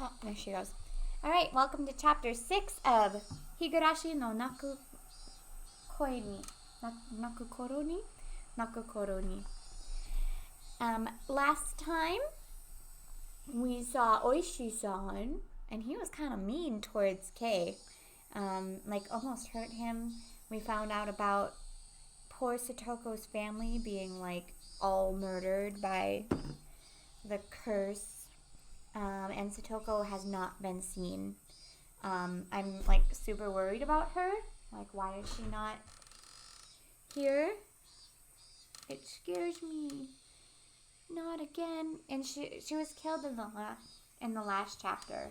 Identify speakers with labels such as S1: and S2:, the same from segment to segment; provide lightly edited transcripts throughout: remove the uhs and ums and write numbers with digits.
S1: Oh, there she goes. Alright, welcome to chapter 6 of Higurashi no Nakukoroni. Last time we saw Oishi-san, and he was kind of mean towards Kei. Almost hurt him. We found out about poor Satoko's family being, all murdered by the curse. And Satoko has not been seen. I'm, super worried about her. Why is she not here? It scares me. Not again. And she was killed in the last chapter.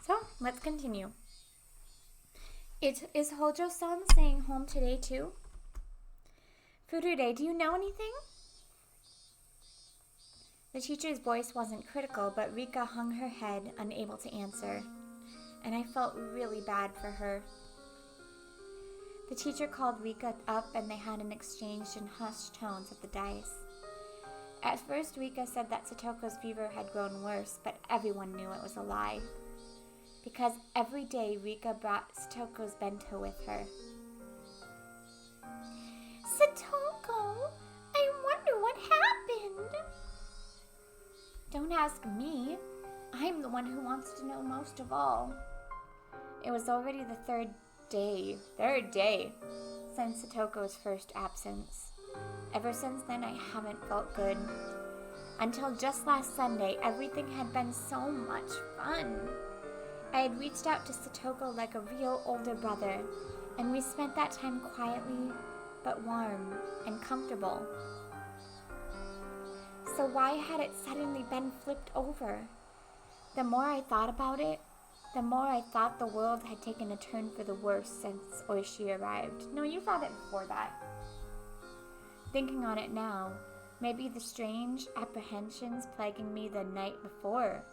S1: So, let's continue. Is Hojo-san staying home today too? Furude, do you know anything? The teacher's voice wasn't critical, but Rika hung her head, unable to answer. And I felt really bad for her. The teacher called Rika up and they had an exchange in hushed tones at the dais. At first, Rika said that Satoko's fever had grown worse, but everyone knew it was a lie. Because every day Rika brought Satoko's bento with her. Satoko, I wonder what happened. Don't ask me. I'm the one who wants to know most of all. It was already the third day since Satoko's first absence. Ever since then, I haven't felt good. Until just last Sunday, everything had been so much fun. I had reached out to Satoko like a real older brother, and we spent that time quietly, but warm and comfortable. So why had it suddenly been flipped over? The more I thought about it, the more I thought the world had taken a turn for the worse since Oishi arrived. No, you thought it before that. Thinking on it now, maybe the strange apprehensions plaguing me the night before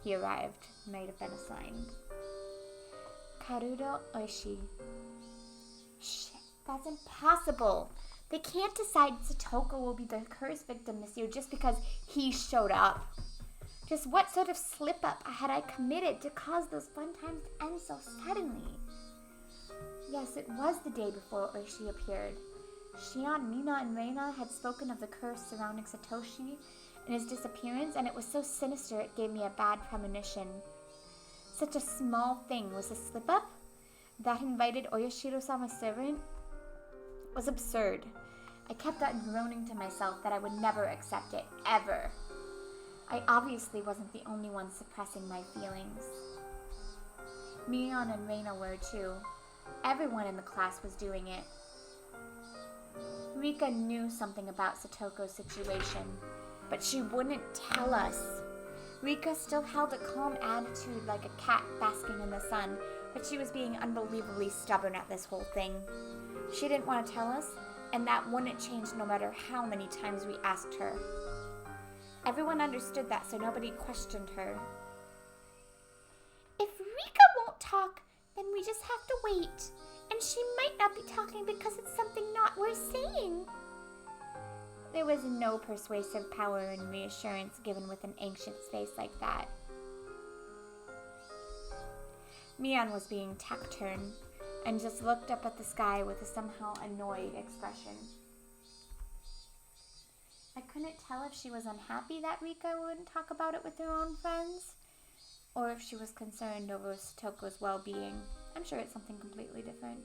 S1: he arrived might have been a sign. Karudo Oishi. Shit, that's impossible. They can't decide Satoko will be the curse victim this year just because he showed up. Just what sort of slip-up had I committed to cause those fun times to end so suddenly? Yes, it was the day before Oishi appeared. Shion, Mina, and Reina had spoken of the curse surrounding Satoshi and his disappearance, and it was so sinister it gave me a bad premonition. Such a small thing was a slip-up that invited Oyashiro-sama's servant was absurd. I kept on groaning to myself that I would never accept it, ever. I obviously wasn't the only one suppressing my feelings. Mion and Reina were too. Everyone in the class was doing it. Rika knew something about Satoko's situation, but she wouldn't tell us. Rika still held a calm attitude like a cat basking in the sun, but she was being unbelievably stubborn at this whole thing. She didn't want to tell us, and that wouldn't change no matter how many times we asked her. Everyone understood that, so nobody questioned her. If Rika won't talk, then we just have to wait. And she might not be talking because it's something not worth saying. There was no persuasive power and reassurance given with an anxious face like that. Mion was being taciturn and just looked up at the sky with a somehow annoyed expression. I couldn't tell if she was unhappy that Rika wouldn't talk about it with her own friends, or if she was concerned over Satoko's well-being. I'm sure it's something completely different.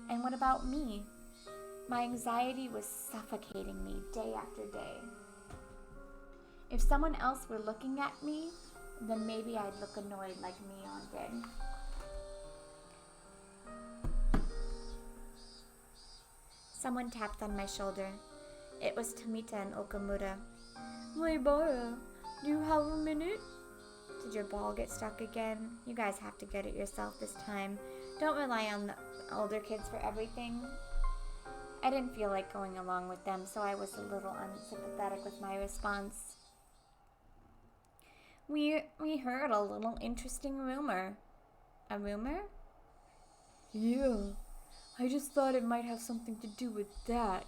S1: And what about me? My anxiety was suffocating me day after day. If someone else were looking at me, then maybe I'd look annoyed like Mion did. Someone tapped on my shoulder. It was Tomita and Okamura. Maibara, do you have a minute? Did your ball get stuck again? You guys have to get it yourself this time. Don't rely on the older kids for everything. I didn't feel like going along with them, so I was a little unsympathetic with my response. We heard a little interesting rumor. A rumor? Yeah, I just thought it might have something to do with that.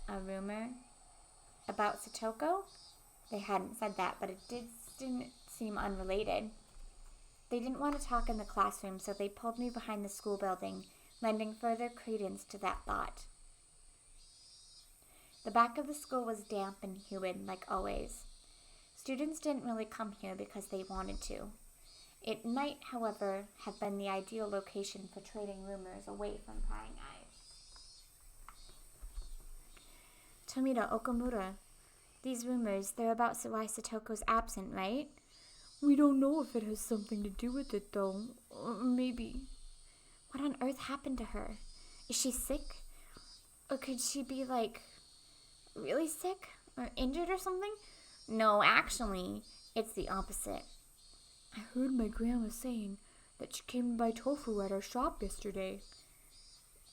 S1: A rumor? About Satoko? They hadn't said that, but it didn't seem unrelated. They didn't want to talk in the classroom, so they pulled me behind the school building, lending further credence to that thought. The back of the school was damp and humid, like always. Students didn't really come here because they wanted to. It might, however, have been the ideal location for trading rumors away from prying eyes. Tomita Okamura, these rumors, they're about why Satoko's absent, right? We don't know if it has something to do with it, though. Or maybe. What on earth happened to her? Is she sick? Or could she be, really sick? Or injured or something? No, actually, it's the opposite. I heard my grandma saying that she came to buy tofu at our shop yesterday.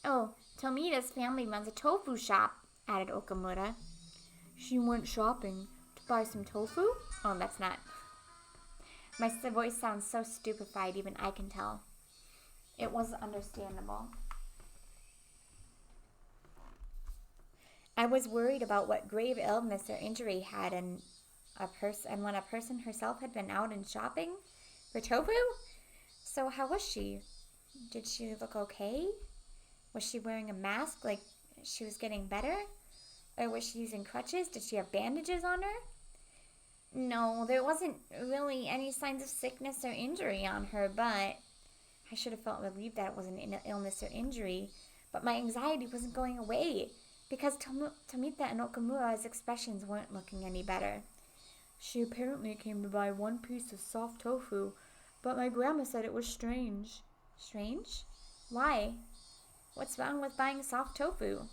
S1: Oh, Tomita's family runs a tofu shop, added Okamura. She went shopping to buy some tofu? Oh, that's not. My voice sounds so stupefied, even I can tell. It was understandable. I was worried about what grave illness or injury had and when a person herself had been out and shopping for tofu? So how was she? Did she look okay? Was she wearing a mask like she was getting better? Or was she using crutches? Did she have bandages on her? No, there wasn't really any signs of sickness or injury on her, but I should have felt relieved that it wasn't an illness or injury. But my anxiety wasn't going away because Tomita and Okamura's expressions weren't looking any better. She apparently came to buy one piece of soft tofu, but my grandma said it was strange. Strange? Why? What's wrong with buying soft tofu?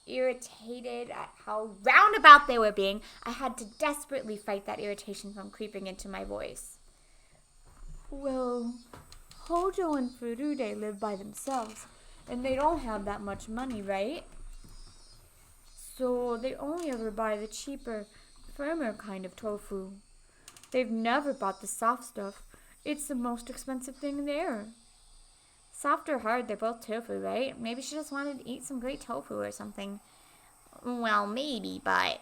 S1: Irritated at how roundabout they were being, I had to desperately fight that irritation from creeping into my voice. Well, Hojo and Furude live by themselves, and they don't have that much money, right? So they only ever buy the cheaper, firmer kind of tofu. They've never bought the soft stuff. It's the most expensive thing there. Soft or hard, they're both tofu, right? Maybe she just wanted to eat some great tofu or something. Well, maybe, but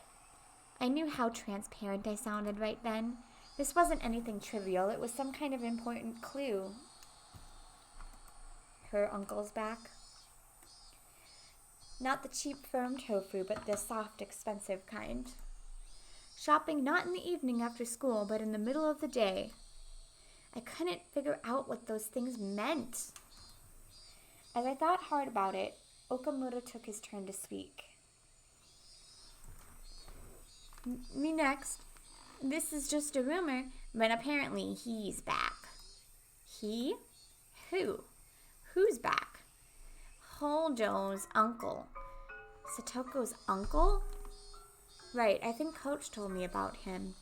S1: I knew how transparent I sounded right then. This wasn't anything trivial. It was some kind of important clue. Her uncle's back. Not the cheap, firm tofu, but the soft, expensive kind. Shopping not in the evening after school, but in the middle of the day. I couldn't figure out what those things meant. As I thought hard about it, Okamura took his turn to speak. Me next. This is just a rumor, but apparently he's back. He? Who? Who's back? Hojo's uncle. Satoko's uncle? Right, I think Coach told me about him.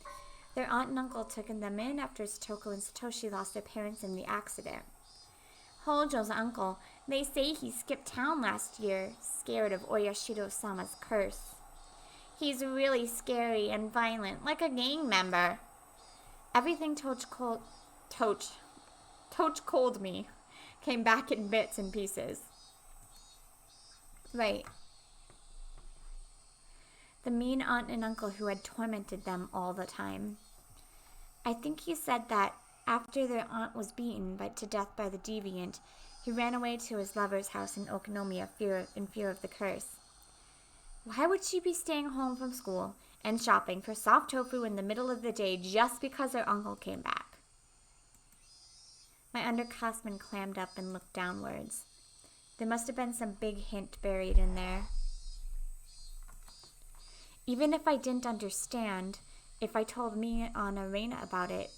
S1: Their aunt and uncle took them in after Satoko and Satoshi lost their parents in the accident. Hojo's uncle, they say he skipped town last year, scared of Oyashiro-sama's curse. He's really scary and violent, like a gang member. Everything Toach told me came back in bits and pieces. Right. The mean aunt and uncle who had tormented them all the time. I think he said that after their aunt was beaten to death by the deviant, he ran away to his lover's house in Okonomiya in fear of the curse. Why would she be staying home from school and shopping for soft tofu in the middle of the day just because her uncle came back? My underclassmen clammed up and looked downwards. There must have been some big hint buried in there. Even if I didn't understand, if I told Mia and Arena about it,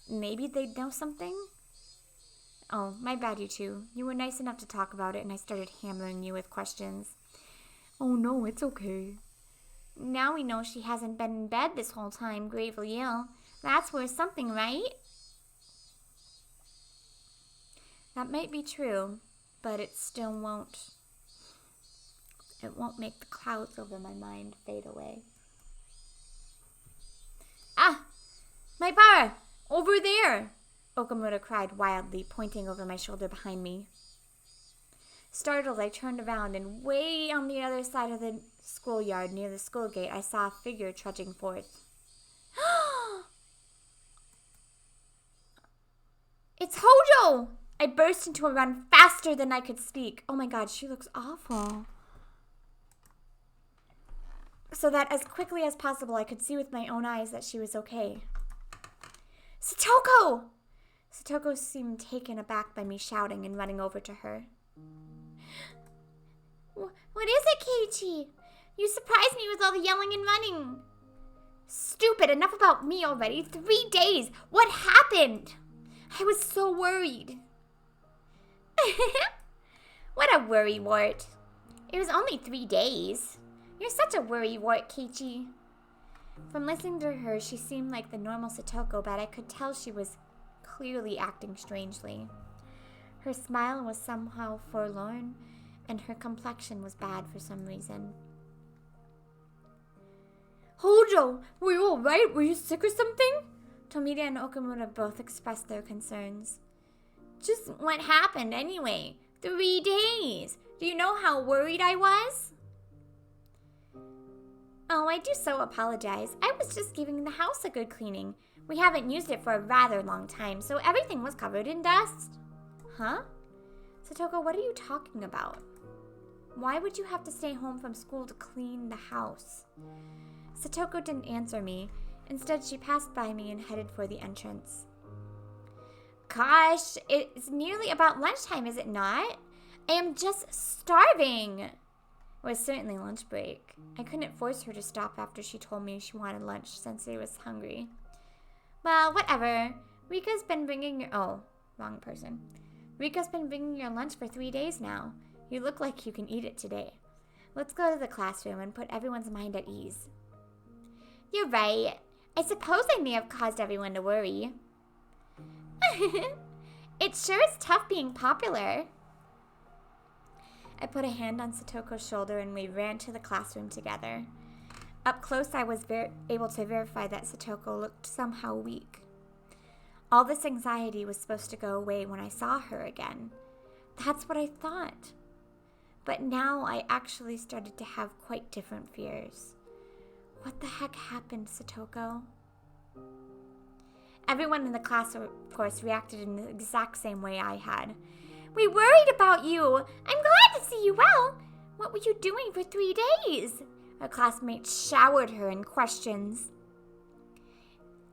S1: maybe they'd know something? Oh, my bad, you two. You were nice enough to talk about it, and I started hammering you with questions. Oh, no, it's okay. Now we know she hasn't been in bed this whole time, gravely ill. That's worth something, right? That might be true, but it still won't. It won't make the clouds over my mind fade away. Ah! My bar! Over there! Okamura cried wildly, pointing over my shoulder behind me. Startled, I turned around, and way on the other side of the schoolyard near the school gate, I saw a figure trudging forth. It's Hojo! I burst into a run faster than I could speak. Oh my god, she looks awful. So that as quickly as possible, I could see with my own eyes that she was okay. Satoko! Satoko seemed taken aback by me shouting and running over to her. What is it, Keiichi? You surprised me with all the yelling and running. Stupid, enough about me already. 3 days. What happened? I was so worried. What a worrywart. It was only 3 days. You're such a worrywart, Keiichi. From listening to her, she seemed like the normal Satoko, but I could tell she was clearly acting strangely. Her smile was somehow forlorn, and her complexion was bad for some reason. Hojo, were you alright? Were you sick or something? Tomita and Okamura both expressed their concerns. Just what happened anyway? 3 days. Do you know how worried I was? Oh, I do so apologize. I was just giving the house a good cleaning. We haven't used it for a rather long time, so everything was covered in dust. Huh? Satoko, what are you talking about? Why would you have to stay home from school to clean the house? Satoko didn't answer me. Instead, she passed by me and headed for the entrance. Gosh, it's nearly about lunchtime, is it not? I am just starving. It was certainly lunch break. I couldn't force her to stop after she told me she wanted lunch since I was hungry. Well, whatever. Rika's been bringing your... Oh, wrong person. Rika's been bringing your lunch for 3 days now. You look like you can eat it today. Let's go to the classroom and put everyone's mind at ease. You're right. I suppose I may have caused everyone to worry. It sure is tough being popular. I put a hand on Satoko's shoulder and we ran to the classroom together. Up close, I was able to verify that Satoko looked somehow weak. All this anxiety was supposed to go away when I saw her again. That's what I thought. But now I actually started to have quite different fears. What the heck happened, Satoko? Everyone in the class, of course, reacted in the exact same way I had. We worried about you. I'm glad to see you well. What were you doing for 3 days? Her classmates showered her in questions.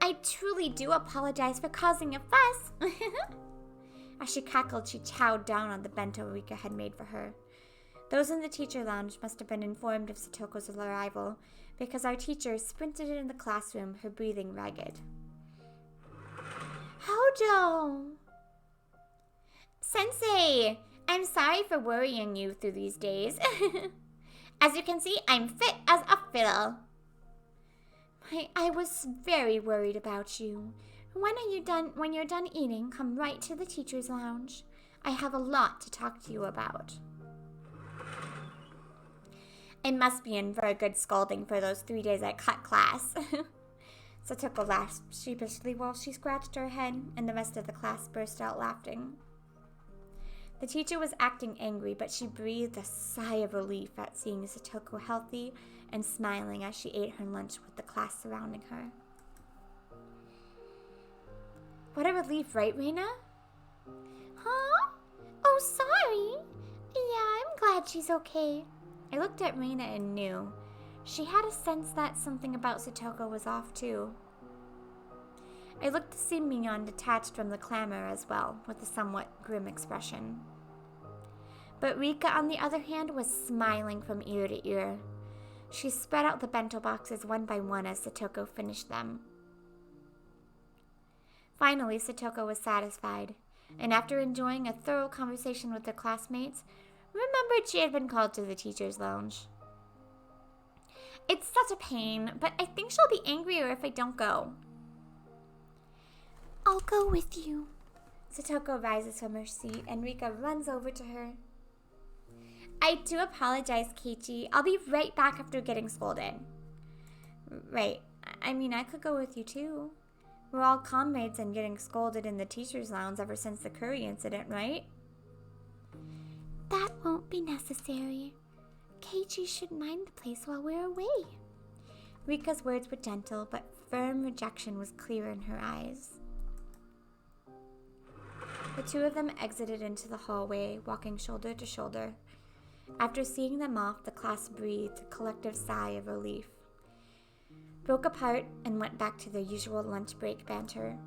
S1: I truly do apologize for causing a fuss. As she cackled, she chowed down on the bento Rika had made for her. Those in the teacher lounge must have been informed of Satoko's arrival, because our teacher sprinted in the classroom, her breathing ragged. Hojo! Sensei, I'm sorry for worrying you through these days. As you can see, I'm fit as a fiddle. I was very worried about you. When you're done eating, come right to the teacher's lounge. I have a lot to talk to you about. I must be in for a good scolding for those 3 days I cut class. Satoko laughed sheepishly while she scratched her head, and the rest of the class burst out laughing. The teacher was acting angry, but she breathed a sigh of relief at seeing Satoko healthy and smiling as she ate her lunch with the class surrounding her. What a relief, right, Reina? Huh? Oh, sorry. Yeah, I'm glad she's okay. I looked at Reina and knew. She had a sense that something about Satoko was off, too. I looked to see Mignon detached from the clamor as well, with a somewhat grim expression. But Rika, on the other hand, was smiling from ear to ear. She spread out the bento boxes one by one as Satoko finished them. Finally, Satoko was satisfied, and after enjoying a thorough conversation with her classmates, remembered she had been called to the teacher's lounge. It's such a pain, but I think she'll be angrier if I don't go. I'll go with you. Satoko rises from her seat and Rika runs over to her. I do apologize, Keiichi. I'll be right back after getting scolded. Right. I mean, I could go with you too. We're all comrades and getting scolded in the teacher's lounge ever since the curry incident, right? That won't be necessary. Keiichi should mind the place while we're away. Rika's words were gentle, but firm rejection was clear in her eyes. The two of them exited into the hallway, walking shoulder to shoulder. After seeing them off, the class breathed a collective sigh of relief, broke apart, and went back to their usual lunch break banter.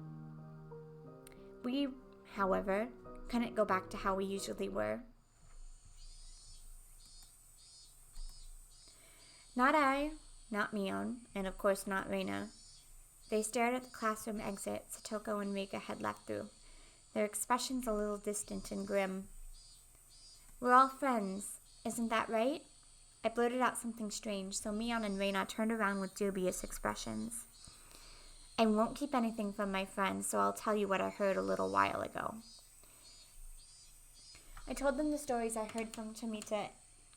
S1: We, however, couldn't go back to how we usually were. Not I, not Mion, and of course not Reina. They stared at the classroom exit Satoko and Rika had left through, their expressions a little distant and grim. We're all friends, isn't that right? I blurted out something strange, so Mion and Reina turned around with dubious expressions. I won't keep anything from my friends, so I'll tell you what I heard a little while ago. I told them the stories I heard from Tomita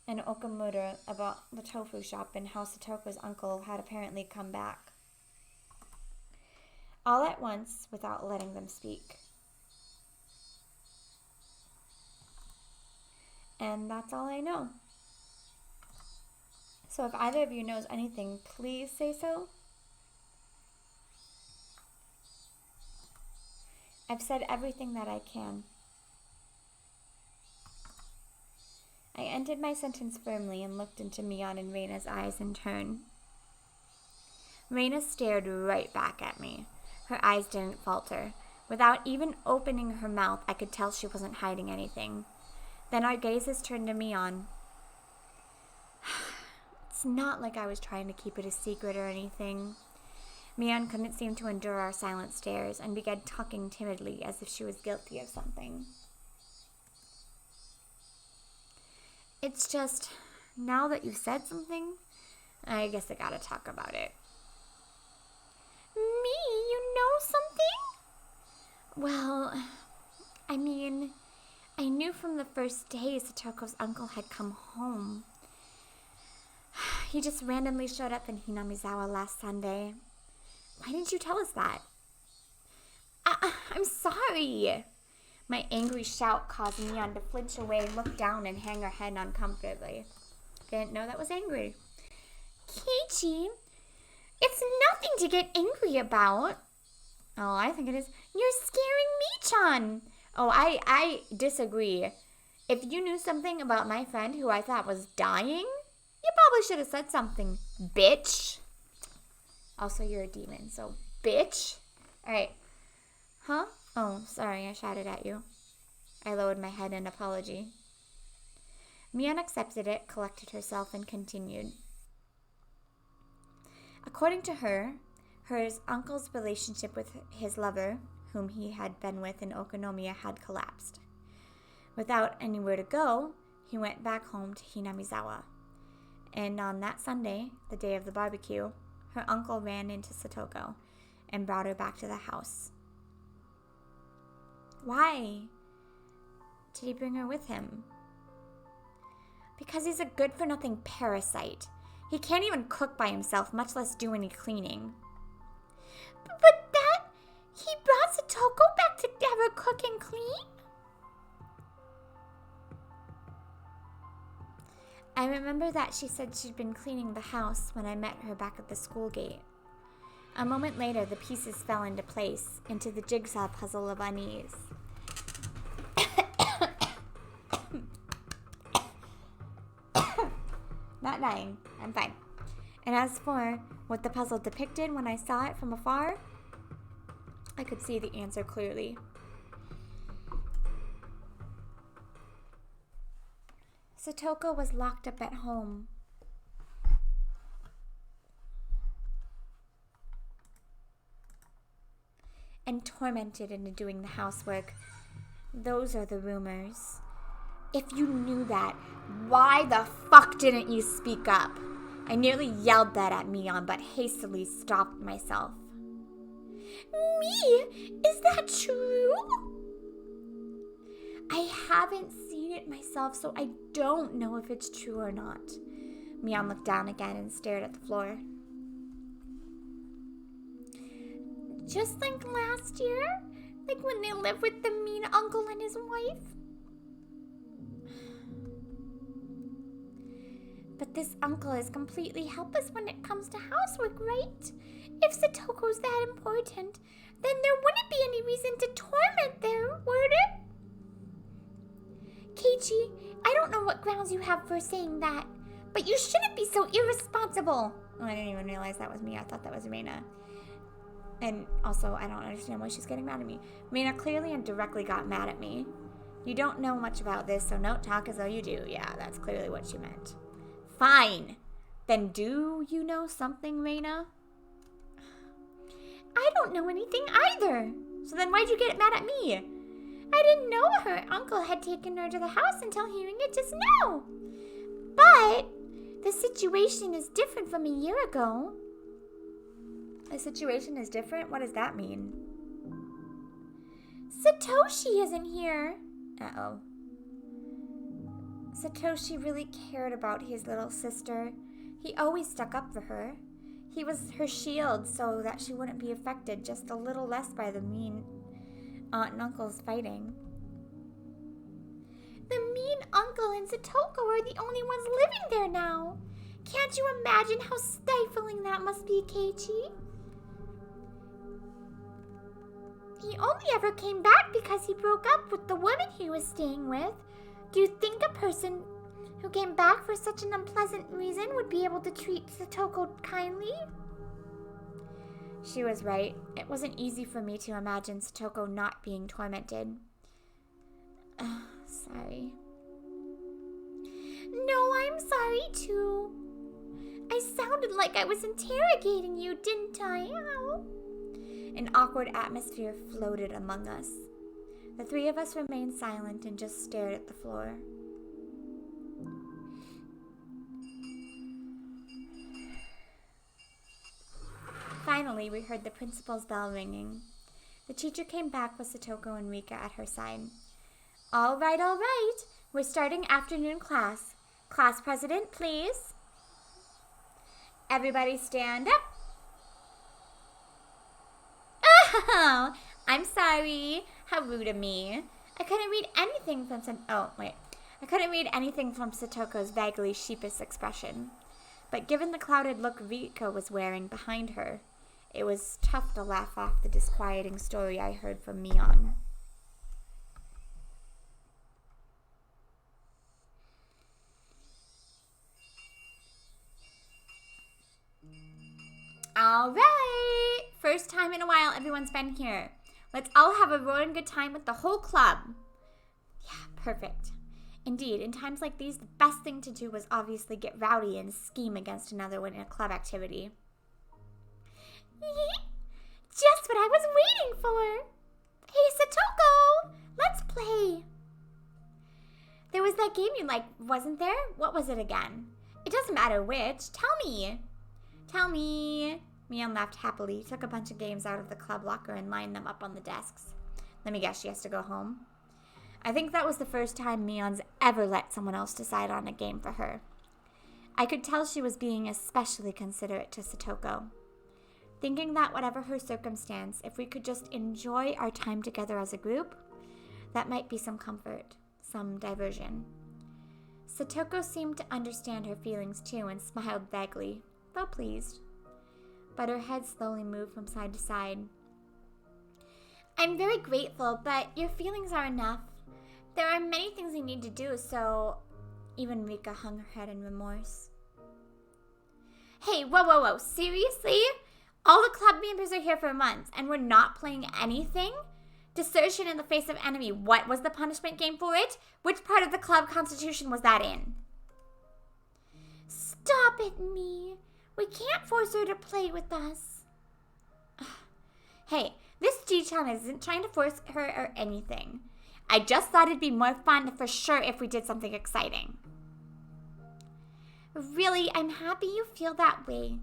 S1: and Okamura about the tofu shop and how Satoko's uncle had apparently come back. All at once, without letting them speak. And that's all I know. So if either of you knows anything, please say so. I've said everything that I can. I ended my sentence firmly and looked into Mion and Reina's eyes in turn. Reina stared right back at me. Her eyes didn't falter. Without even opening her mouth, I could tell she wasn't hiding anything. Then our gazes turned to Mion. It's not like I was trying to keep it a secret or anything. Mion couldn't seem to endure our silent stares and began talking timidly as if she was guilty of something. It's just, now that you've said something, I guess I gotta talk about it. Me? You know something? Well, I knew from the first day Satoko's uncle had come home. He just randomly showed up in Hinamizawa last Sunday. Why didn't you tell us that? I'm sorry. My angry shout caused Mion to flinch away, look down, and hang her head uncomfortably. Didn't know that was angry. Keiichi, it's nothing to get angry about. Oh, I think it is. You're scaring me-chan. Oh, I disagree. If you knew something about my friend who I thought was dying, you probably should have said something, bitch. Also, you're a demon, so bitch. All right. Huh? Oh, sorry, I shouted at you. I lowered my head in apology. Mion accepted it, collected herself, and continued. According to her uncle's relationship with his lover, whom he had been with in Okonomiya, had collapsed. Without anywhere to go, he went back home to Hinamizawa. And on that Sunday, the day of the barbecue, her uncle ran into Satoko and brought her back to the house. Why did he bring her with him? Because he's a good-for-nothing parasite. He can't even cook by himself, much less do any cleaning. But he brought Satoko back to have her cook and clean? I remember that she said she'd been cleaning the house when I met her back at the school gate. A moment later, the pieces fell into place, into the jigsaw puzzle of unease. Not dying. I'm fine. And as for what the puzzle depicted when I saw it from afar, I could see the answer clearly. Satoko was locked up at home. And tormented into doing the housework. Those are the rumors. If you knew that, why the fuck didn't you speak up? I nearly yelled that at Mion, but hastily stopped myself. Me? Is that true? I haven't seen it myself, so I don't know if it's true or not. Mion looked down again and stared at the floor. Just like last year? Like when they lived with the mean uncle and his wife? But this uncle is completely helpless when it comes to housework, right? If Satoko's that important, then there wouldn't be any reason to torment there, would it? Keiichi, I don't know what grounds you have for saying that, but you shouldn't be so irresponsible. Oh, I didn't even realize that was me. I thought that was Reina. And also, I don't understand why she's getting mad at me. Reina clearly and directly got mad at me. You don't know much about this, so don't talk as though you do. Yeah, that's clearly what she meant. Fine. Then do you know something, Reina? I don't know anything either. So then why'd you get mad at me? I didn't know her uncle had taken her to the house until hearing it just now. But the situation is different from a year ago. The situation is different? What does that mean? Satoshi isn't here. Uh-oh. Satoshi really cared about his little sister. He always stuck up for her. He was her shield so that she wouldn't be affected just a little less by the mean aunt and uncle's fighting. The mean uncle and Satoko are the only ones living there now. Can't you imagine how stifling that must be, Keiichi? He only ever came back because he broke up with the woman he was staying with. Do you think a person who came back for such an unpleasant reason would be able to treat Satoko kindly? She was right. It wasn't easy for me to imagine Satoko not being tormented. Sorry. No, I'm sorry too. I sounded like I was interrogating you, didn't I? Ow. An awkward atmosphere floated among us. The three of us remained silent and just stared at the floor. Finally, we heard the principal's bell ringing. The teacher came back with Satoko and Rika at her side. All right. We're starting afternoon class. Class president, please. Everybody stand up. Oh, I'm sorry. How rude of me. I couldn't read anything from Satoko's vaguely sheepish expression. But given the clouded look Rika was wearing behind her, it was tough to laugh off the disquieting story I heard from Mion. All right. First time in a while everyone's been here. Let's all have a roaring good time with the whole club. Yeah, perfect. Indeed, in times like these, the best thing to do was obviously get rowdy and scheme against another one in a club activity. Just what I was waiting for. Hey, Satoko, let's play. There was that game you liked, wasn't there? What was it again? It doesn't matter which. Tell me. Mion laughed happily, took a bunch of games out of the club locker and lined them up on the desks. Let me guess, she has to go home. I think that was the first time Mion's ever let someone else decide on a game for her. I could tell she was being especially considerate to Satoko, thinking that whatever her circumstance, if we could just enjoy our time together as a group, that might be some comfort, some diversion. Satoko seemed to understand her feelings too and smiled vaguely, though pleased. But her head slowly moved from side to side. I'm very grateful, but your feelings are enough. There are many things we need to do, so... Even Rika hung her head in remorse. Hey, whoa, seriously? All the club members are here for months, and we're not playing anything? Desertion in the face of enemy, what was the punishment game for it? Which part of the club constitution was that in? Stop it, me. We can't force her to play with us. Hey, this G-chan isn't trying to force her or anything. I just thought it'd be more fun for sure if we did something exciting. Really, I'm happy you feel that way.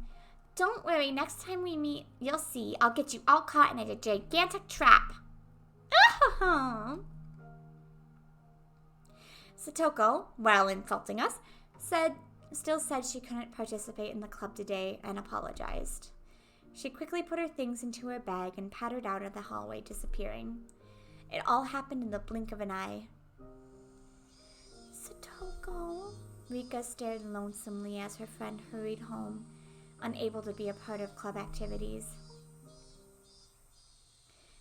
S1: Don't worry, next time we meet, you'll see. I'll get you all caught in a gigantic trap. Satoko, while insulting us, still said she couldn't participate in the club today and apologized. She quickly put her things into her bag and pattered out of the hallway, disappearing. It all happened in the blink of an eye. Satoko, Rika stared lonesomely as her friend hurried home, unable to be a part of club activities.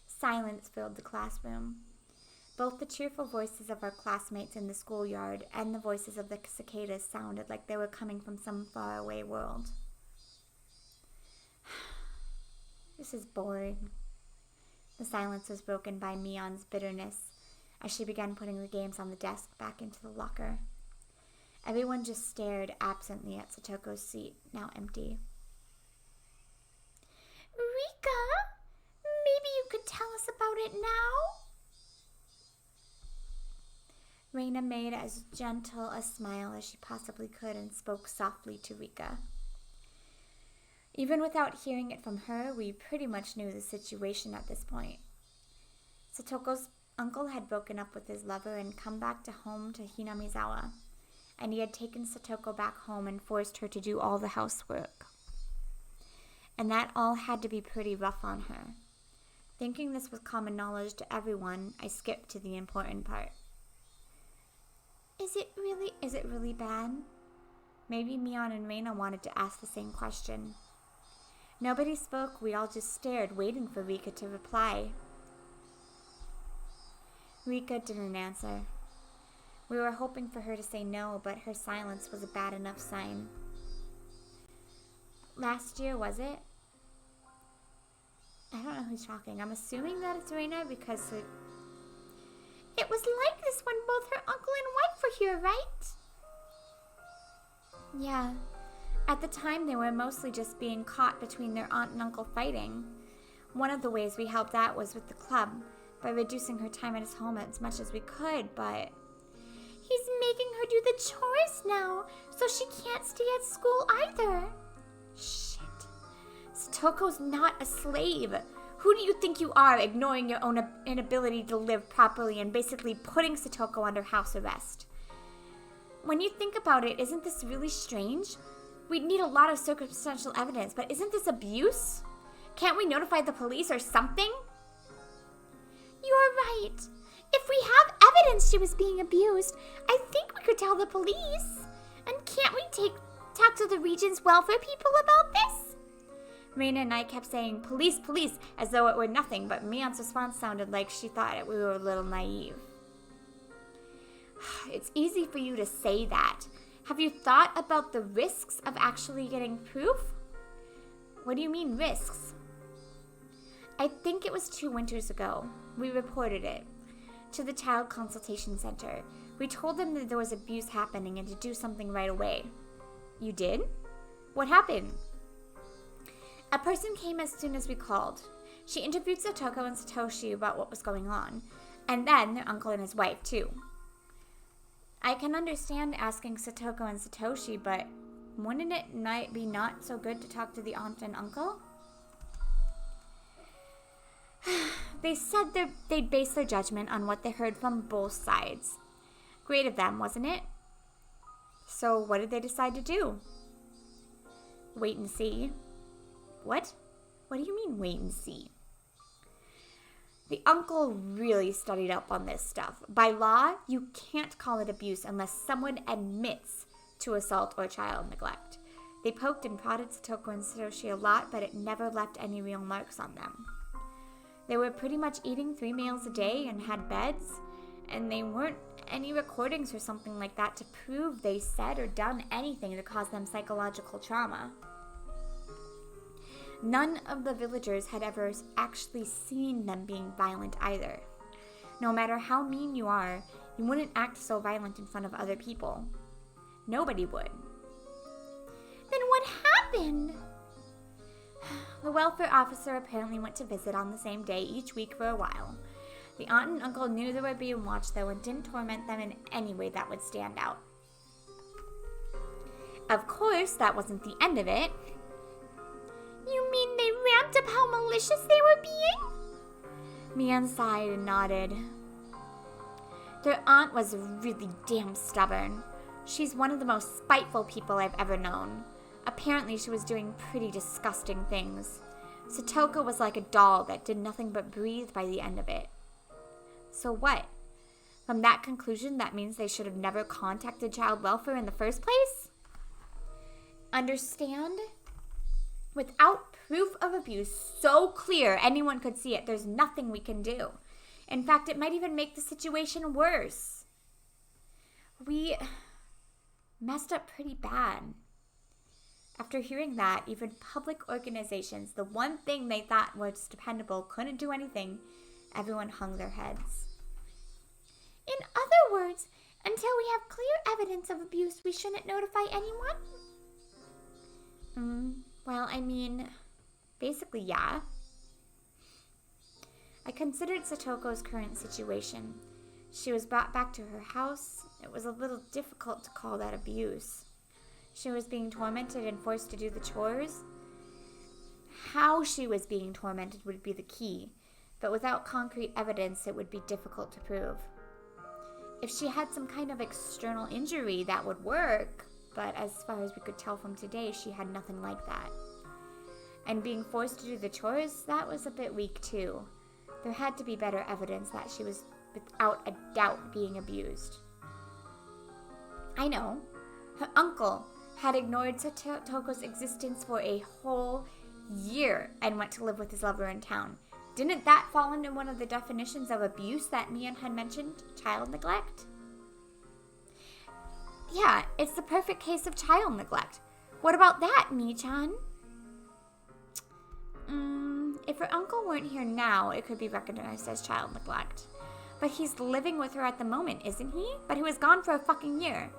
S1: Silence filled the classroom. Both the cheerful voices of our classmates in the schoolyard and the voices of the cicadas sounded like they were coming from some faraway world. This is boring. The silence was broken by Mion's bitterness as she began putting the games on the desk back into the locker. Everyone just stared absently at Satoko's seat, now empty. Rika, maybe you could tell us about it now? Reina made as gentle a smile as she possibly could and spoke softly to Rika. Even without hearing it from her, we pretty much knew the situation at this point. Satoko's uncle had broken up with his lover and come back to home to Hinamizawa, and he had taken Satoko back home and forced her to do all the housework. And that all had to be pretty rough on her. Thinking this was common knowledge to everyone, I skipped to the important part. Is it really bad? Maybe Mion and Reina wanted to ask the same question. Nobody spoke, we all just stared, waiting for Rika to reply. Rika didn't answer. We were hoping for her to say no, but her silence was a bad enough sign. Last year, was it? I don't know who's talking. I'm assuming that it's Reina because it was like this when both her uncle and wife were here, right? Yeah. At the time, they were mostly just being caught between their aunt and uncle fighting. One of the ways we helped out was with the club, by reducing her time at his home as much as we could, but he's making her do the chores now, so she can't stay at school either. Shit. Satoko's not a slave. Who do you think you are, ignoring your own inability to live properly and basically putting Satoko under house arrest? When you think about it, isn't this really strange? We'd need a lot of circumstantial evidence, but isn't this abuse? Can't we notify the police or something? You're right. If we have evidence she was being abused, I think we could tell the police. And can't we talk to the region's welfare people about this? Reina and I kept saying, police, police, as though it were nothing, but Mion's response sounded like she thought we were a little naive. It's easy for you to say that. Have you thought about the risks of actually getting proof? What do you mean, risks? I think it was 2 winters ago. We reported it to the Child Consultation Center. We told them that there was abuse happening and to do something right away. You did? What happened? A person came as soon as we called. She interviewed Satoko and Satoshi about what was going on, and then their uncle and his wife, too. I can understand asking Satoko and Satoshi, but wouldn't it be not so good to talk to the aunt and uncle? They said they'd base their judgment on what they heard from both sides. Great of them, wasn't it? So what did they decide to do? Wait and see. What? What do you mean, wait and see? The uncle really studied up on this stuff. By law, you can't call it abuse unless someone admits to assault or child neglect. They poked and prodded Satoko and Satoshi a lot, but it never left any real marks on them. They were pretty much eating 3 meals a day and had beds, and there weren't any recordings or something like that to prove they said or done anything to cause them psychological trauma. None of the villagers had ever actually seen them being violent either. No matter how mean you are, you wouldn't act so violent in front of other people. Nobody would. Then what happened? The welfare officer apparently went to visit on the same day each week for a while. The aunt and uncle knew they were being watched, though, and didn't torment them in any way that would stand out. Of course, that wasn't the end of it. You mean they ramped up how malicious they were being? Mian sighed and nodded. Their aunt was really damn stubborn. She's one of the most spiteful people I've ever known. Apparently, she was doing pretty disgusting things. Satoko was like a doll that did nothing but breathe by the end of it. So what? From that conclusion, that means they should have never contacted child welfare in the first place? Understand? Without proof of abuse so clear anyone could see it, there's nothing we can do. In fact, it might even make the situation worse. We messed up pretty bad. After hearing that, even public organizations, the one thing they thought was dependable, couldn't do anything. Everyone hung their heads. In other words, until we have clear evidence of abuse, we shouldn't notify anyone? Well, I mean, basically, yeah. I considered Satoko's current situation. She was brought back to her house. It was a little difficult to call that abuse. She was being tormented and forced to do the chores. How she was being tormented would be the key, but without concrete evidence, it would be difficult to prove. If she had some kind of external injury, that would work, but as far as we could tell from today, she had nothing like that. And being forced to do the chores, that was a bit weak too. There had to be better evidence that she was without a doubt being abused. I know. Her uncle had ignored Satoko's existence for a whole year and went to live with his lover in town. Didn't that fall into one of the definitions of abuse that Mion had mentioned? Child neglect? Yeah, it's the perfect case of child neglect. What about that, Mi-chan? If her uncle weren't here now, it could be recognized as child neglect. But he's living with her at the moment, isn't he? But he was gone for a fucking year.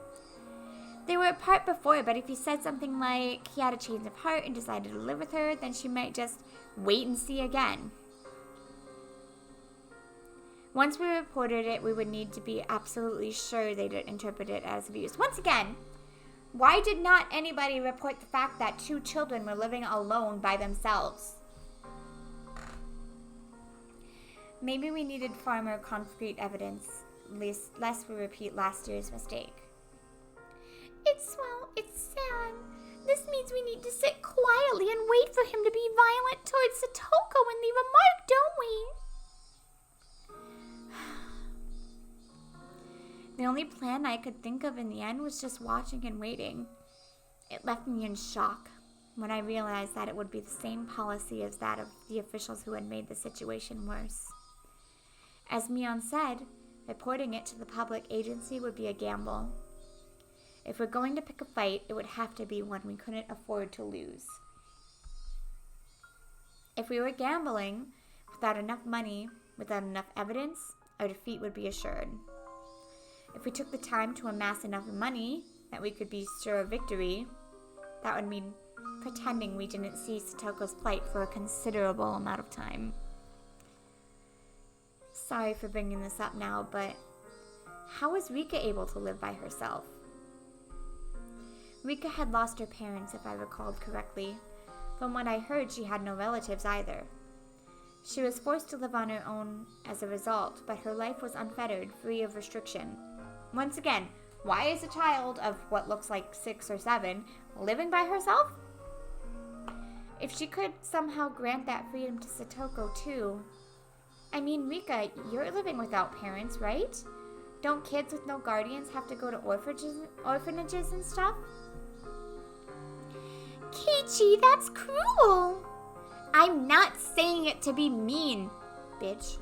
S1: They were apart before, but if he said something like he had a change of heart and decided to live with her, then she might just wait and see again. Once we reported it, we would need to be absolutely sure they'd interpret it as abuse. Once again, why did not anybody report the fact that 2 children were living alone by themselves? Maybe we needed far more concrete evidence, lest we repeat last year's mistake. It's sad. This means we need to sit quietly and wait for him to be violent towards Satoko when they remark, don't we? The only plan I could think of in the end was just watching and waiting. It left me in shock when I realized that it would be the same policy as that of the officials who had made the situation worse. As Mion said, reporting it to the public agency would be a gamble. If we're going to pick a fight, it would have to be one we couldn't afford to lose. If we were gambling without enough money, without enough evidence, our defeat would be assured. If we took the time to amass enough money that we could be sure of victory, that would mean pretending we didn't see Satoko's plight for a considerable amount of time. Sorry for bringing this up now, but how was Rika able to live by herself? Rika had lost her parents, if I recalled correctly. From what I heard, she had no relatives either. She was forced to live on her own as a result, but her life was unfettered, free of restriction. Once again, why is a child of what looks like 6 or 7 living by herself? If she could somehow grant that freedom to Satoko too. I mean, Rika, you're living without parents, right? Don't kids with no guardians have to go to orphanages and stuff? Keiichi, that's cruel! I'm not saying it to be mean, bitch.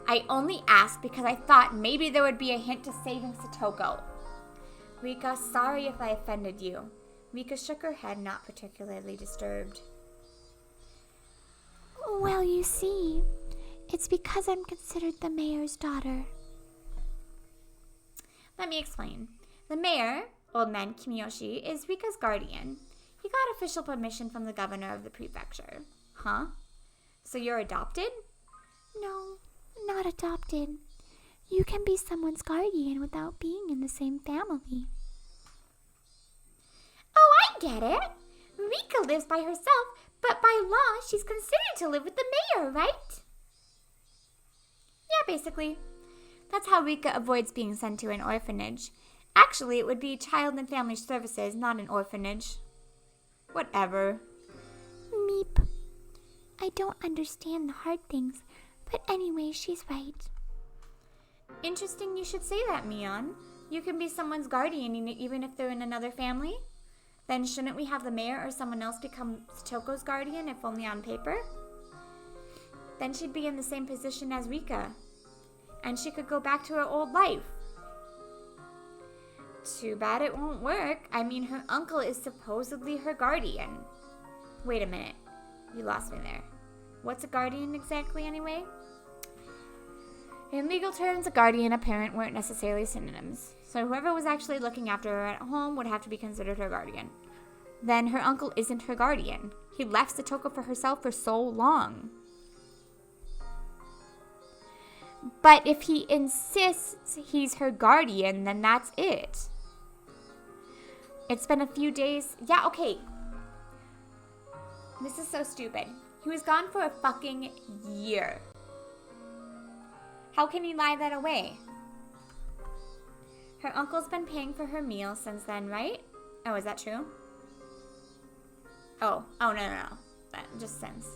S1: I only asked because I thought maybe there would be a hint to saving Satoko. Rika, sorry if I offended you. Rika shook her head, not particularly disturbed. Well, you see, it's because I'm considered the mayor's daughter. Let me explain. The mayor, old man Kimiyoshi, is Rika's guardian. He got official permission from the governor of the prefecture. Huh? So you're adopted? No, not adopted. You can be someone's guardian without being in the same family. Oh, I get it. Rika lives by herself, but by law, she's considered to live with the mayor, right? Yeah, basically. That's how Rika avoids being sent to an orphanage. Actually, it would be Child and Family Services, not an orphanage. Whatever. Meep. I don't understand the hard things, but anyway, she's right. Interesting you should say that, Mion. You can be someone's guardian even if they're in another family. Then shouldn't we have the mayor or someone else become Satoko's guardian, if only on paper? Then she'd be in the same position as Rika. And she could go back to her old life. Too bad it won't work. I mean, her uncle is supposedly her guardian. Wait a minute. You lost me there. What's a guardian exactly, anyway? In legal terms, a guardian and a parent weren't necessarily synonyms. So whoever was actually looking after her at home would have to be considered her guardian. Then her uncle isn't her guardian. He left Satoko for herself for so long. But if he insists he's her guardian, then that's it. It's been a few days. Yeah, okay. This is so stupid. He was gone for a fucking year. How can he lie that away? Her uncle's been paying for her meals since then, right? Oh, is that true? Oh, no. That just since.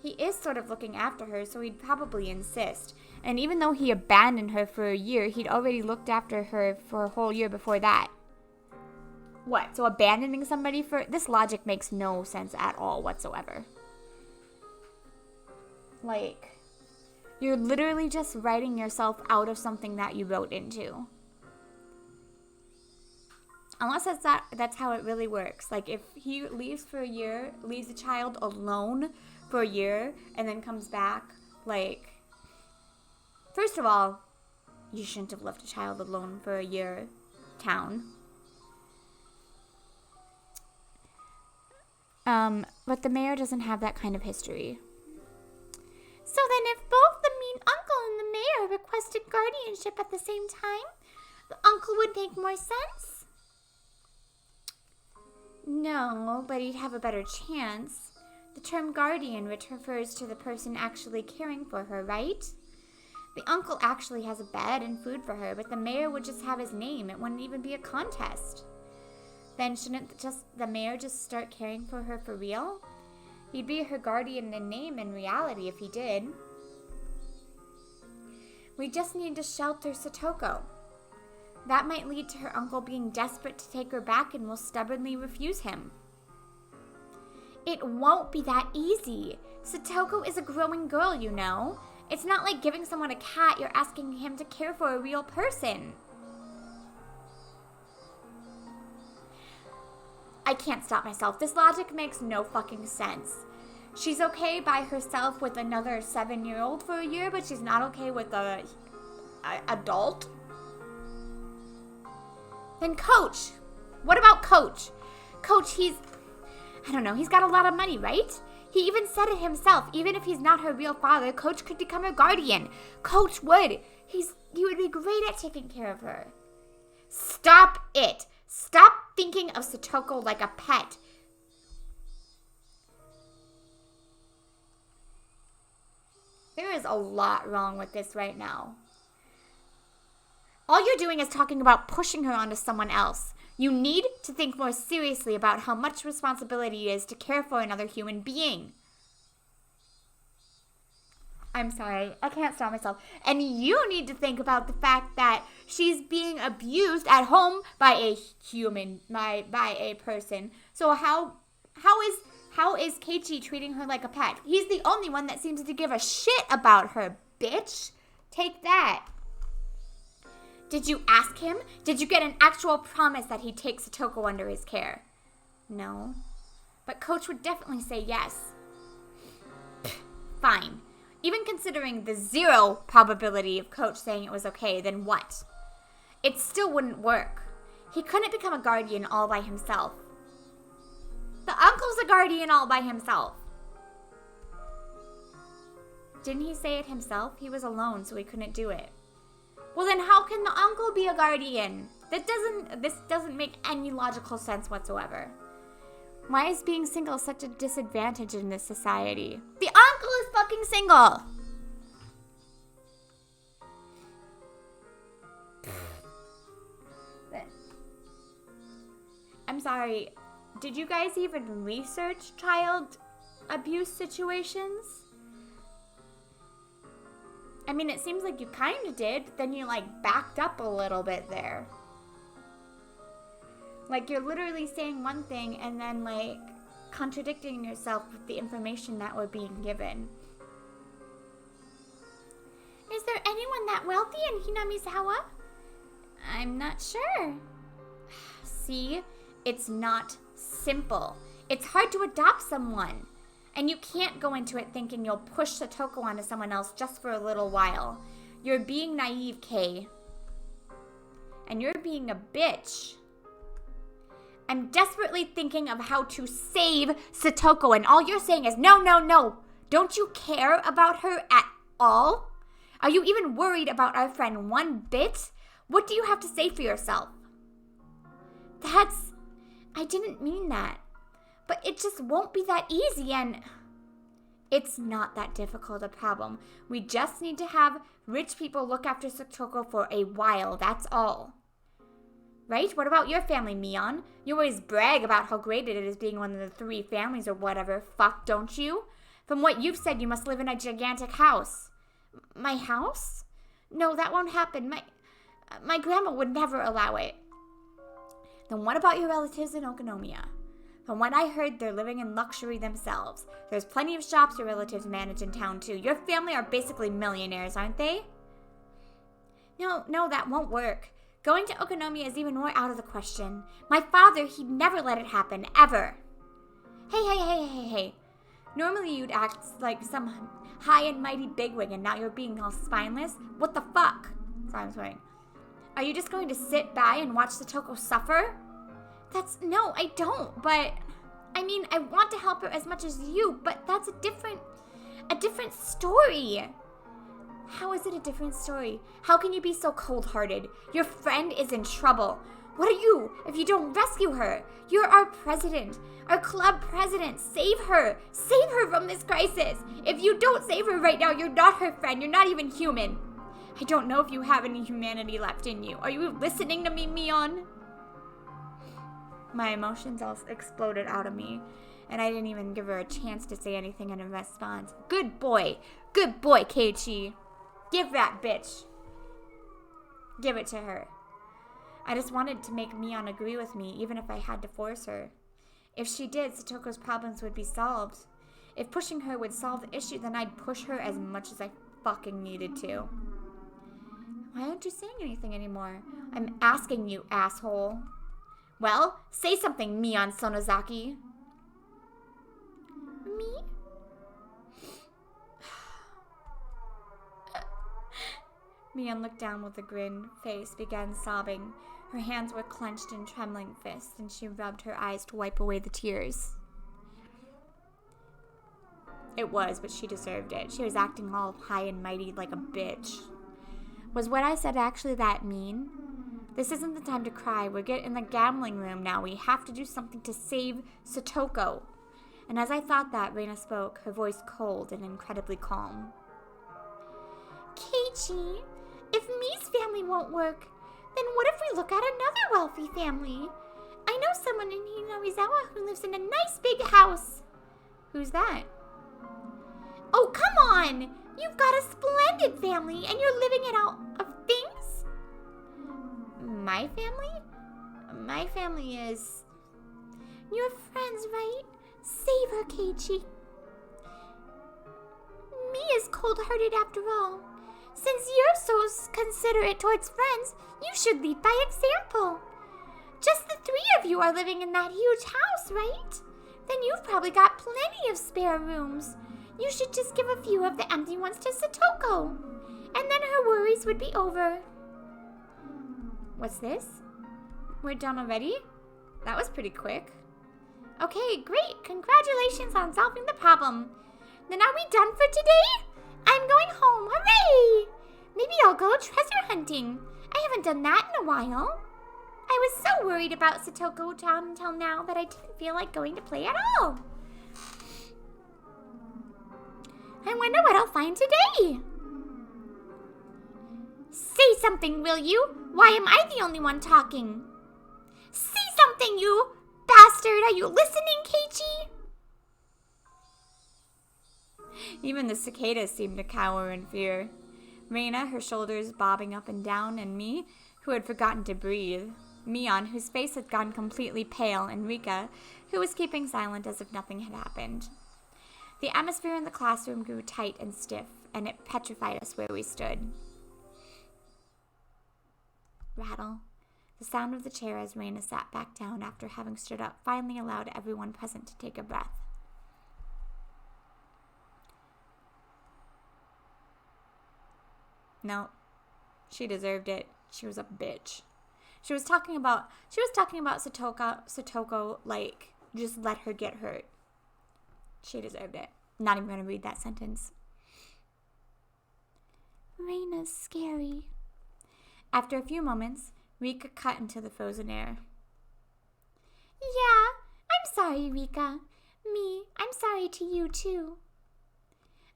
S1: He is sort of looking after her, so he'd probably insist. And even though he abandoned her for a year, he'd already looked after her for a whole year before that. What? So abandoning somebody for... This logic makes no sense at all whatsoever. Like, you're literally just writing yourself out of something that you wrote into. Unless that's how it really works. Like, if he leaves for a year, leaves a child alone for a year, and then comes back, like... First of all, you shouldn't have left a child alone for a year, town. But the mayor doesn't have that kind of history. So then if both the mean uncle and the mayor requested guardianship at the same time, the uncle would make more sense? No, but he'd have a better chance. The term guardian refers to the person actually caring for her, right? The uncle actually has a bed and food for her, but the mayor would just have his name. It wouldn't even be a contest. Then shouldn't the mayor just start caring for her for real? He'd be her guardian in name and reality if he did. We just need to shelter Satoko. That might lead to her uncle being desperate to take her back and will stubbornly refuse him. It won't be that easy. Satoko is a growing girl, you know. It's not like giving someone a cat. You're asking him to care for a real person. I can't stop myself. This logic makes no fucking sense. She's okay by herself with another 7-year-old for a year, but she's not okay with a adult. Then Coach. What about Coach? Coach, he's got a lot of money, right? He even said it himself. Even if he's not her real father, Coach could become her guardian. Coach would. He would be great at taking care of her. Stop it. Stop thinking of Satoko like a pet. There is a lot wrong with this right now. All you're doing is talking about pushing her onto someone else. You need to think more seriously about how much responsibility it is to care for another human being. I'm sorry, I can't stop myself. And you need to think about the fact that she's being abused at home by a human, by a person. So how is Keiichi treating her like a pet? He's the only one that seems to give a shit about her, bitch. Take that. Did you ask him? Did you get an actual promise that he'd take Satoko under his care? No. But Coach would definitely say yes. Fine. Even considering the 0 probability of Coach saying it was okay, then what? It still wouldn't work. He couldn't become a guardian all by himself. The uncle's a guardian all by himself. Didn't he say it himself? He was alone, so he couldn't do it. Well, then how can the uncle be a guardian? This doesn't make any logical sense whatsoever. Why is being single such a disadvantage in this society? The uncle is fucking single! I'm sorry, did you guys even research child abuse situations? I mean, it seems like you kind of did, but then you, like, backed up a little bit there. Like, you're literally saying one thing and then, like, contradicting yourself with the information that we're being given. Is there anyone that wealthy in Hinamizawa? I'm not sure. See, it's not simple. It's hard to adopt someone. And you can't go into it thinking you'll push Satoko onto someone else just for a little while. You're being naive, Kay. And you're being a bitch. I'm desperately thinking of how to save Satoko, and all you're saying is, no, no, no. Don't you care about her at all? Are you even worried about our friend one bit? What do you have to say for yourself? I didn't mean that. But it just won't be that easy, and it's not that difficult a problem. We just need to have rich people look after Satoko for a while, that's all. Right? What about your family, Mion? You always brag about how great it is being one of the 3 families or whatever. Fuck, don't you? From what you've said, you must live in a gigantic house. My house? No, that won't happen. My grandma would never allow it. Then what about your relatives in Okonomiya? From what I heard, they're living in luxury themselves. There's plenty of shops your relatives manage in town, too. Your family are basically millionaires, aren't they? No, that won't work. Going to Okonomiya is even more out of the question. My father, he'd never let it happen, ever. Hey. Normally you'd act like some high and mighty bigwig, and now you're being all spineless? What the fuck? Sorry, I'm swearing. Are you just going to sit by and watch Satoko suffer? No, I don't, but, I mean, I want to help her as much as you, but that's a different story. How is it a different story? How can you be so cold-hearted? Your friend is in trouble. What are you if you don't rescue her? You're our president, our club president. Save her. Save her from this crisis. If you don't save her right now, you're not her friend. You're not even human. I don't know if you have any humanity left in you. Are you listening to me, Mion? My emotions all exploded out of me, and I didn't even give her a chance to say anything in response. Good boy, Keiichi. Give that bitch. Give it to her. I just wanted to make Mion agree with me, even if I had to force her. If she did, Satoko's problems would be solved. If pushing her would solve the issue, then I'd push her as much as I fucking needed to. Why aren't you saying anything anymore? I'm asking you, asshole. Well, say something, Mion Sonozaki. Me? Mion looked down with a grin face, began sobbing. Her hands were clenched in trembling fists, and she rubbed her eyes to wipe away the tears. It was, but she deserved it. She was acting all high and mighty like a bitch. Was what I said actually that mean? This isn't the time to cry. We're getting in the gambling room now. We have to do something to save Satoko. And as I thought that, Reina spoke, her voice cold and incredibly calm. Keiichi, if Mi's family won't work, then what if we look at another wealthy family? I know someone in Hinamizawa who lives in a nice big house. Who's that? Oh, come on! You've got a splendid family and you're living it out of things? My family? My family is... Your friends, right? Save her, Keiichi. Mi is cold-hearted after all. Since you're so considerate towards friends, you should lead by example. Just the 3 of you are living in that huge house, right? Then you've probably got plenty of spare rooms. You should just give a few of the empty ones to Satoko, and then her worries would be over. What's this? We're done already? That was pretty quick. Okay, great. Congratulations on solving the problem. Then are we done for today? I'm going home. Hooray! Maybe I'll go treasure hunting. I haven't done that in a while. I was so worried about Satoko Town until now that I didn't feel like going to play at all. I wonder what I'll find today. Say something, will you? Why am I the only one talking? Say something, you bastard! Are you listening, Keiichi? Even the cicadas seemed to cower in fear. Reina, her shoulders bobbing up and down, and me, who had forgotten to breathe. Mion, whose face had gone completely pale, and Rika, who was keeping silent as if nothing had happened. The atmosphere in the classroom grew tight and stiff, and it petrified us where we stood. Rattle. The sound of the chair as Reina sat back down after having stood up finally allowed everyone present to take a breath. No, she deserved it. She was a bitch. She was talking about Satoko like just let her get hurt. She deserved it. Not even gonna read that sentence. Reina's scary. After a few moments, Rika cut into the frozen air. Yeah, I'm sorry, Rika. I'm sorry to you too.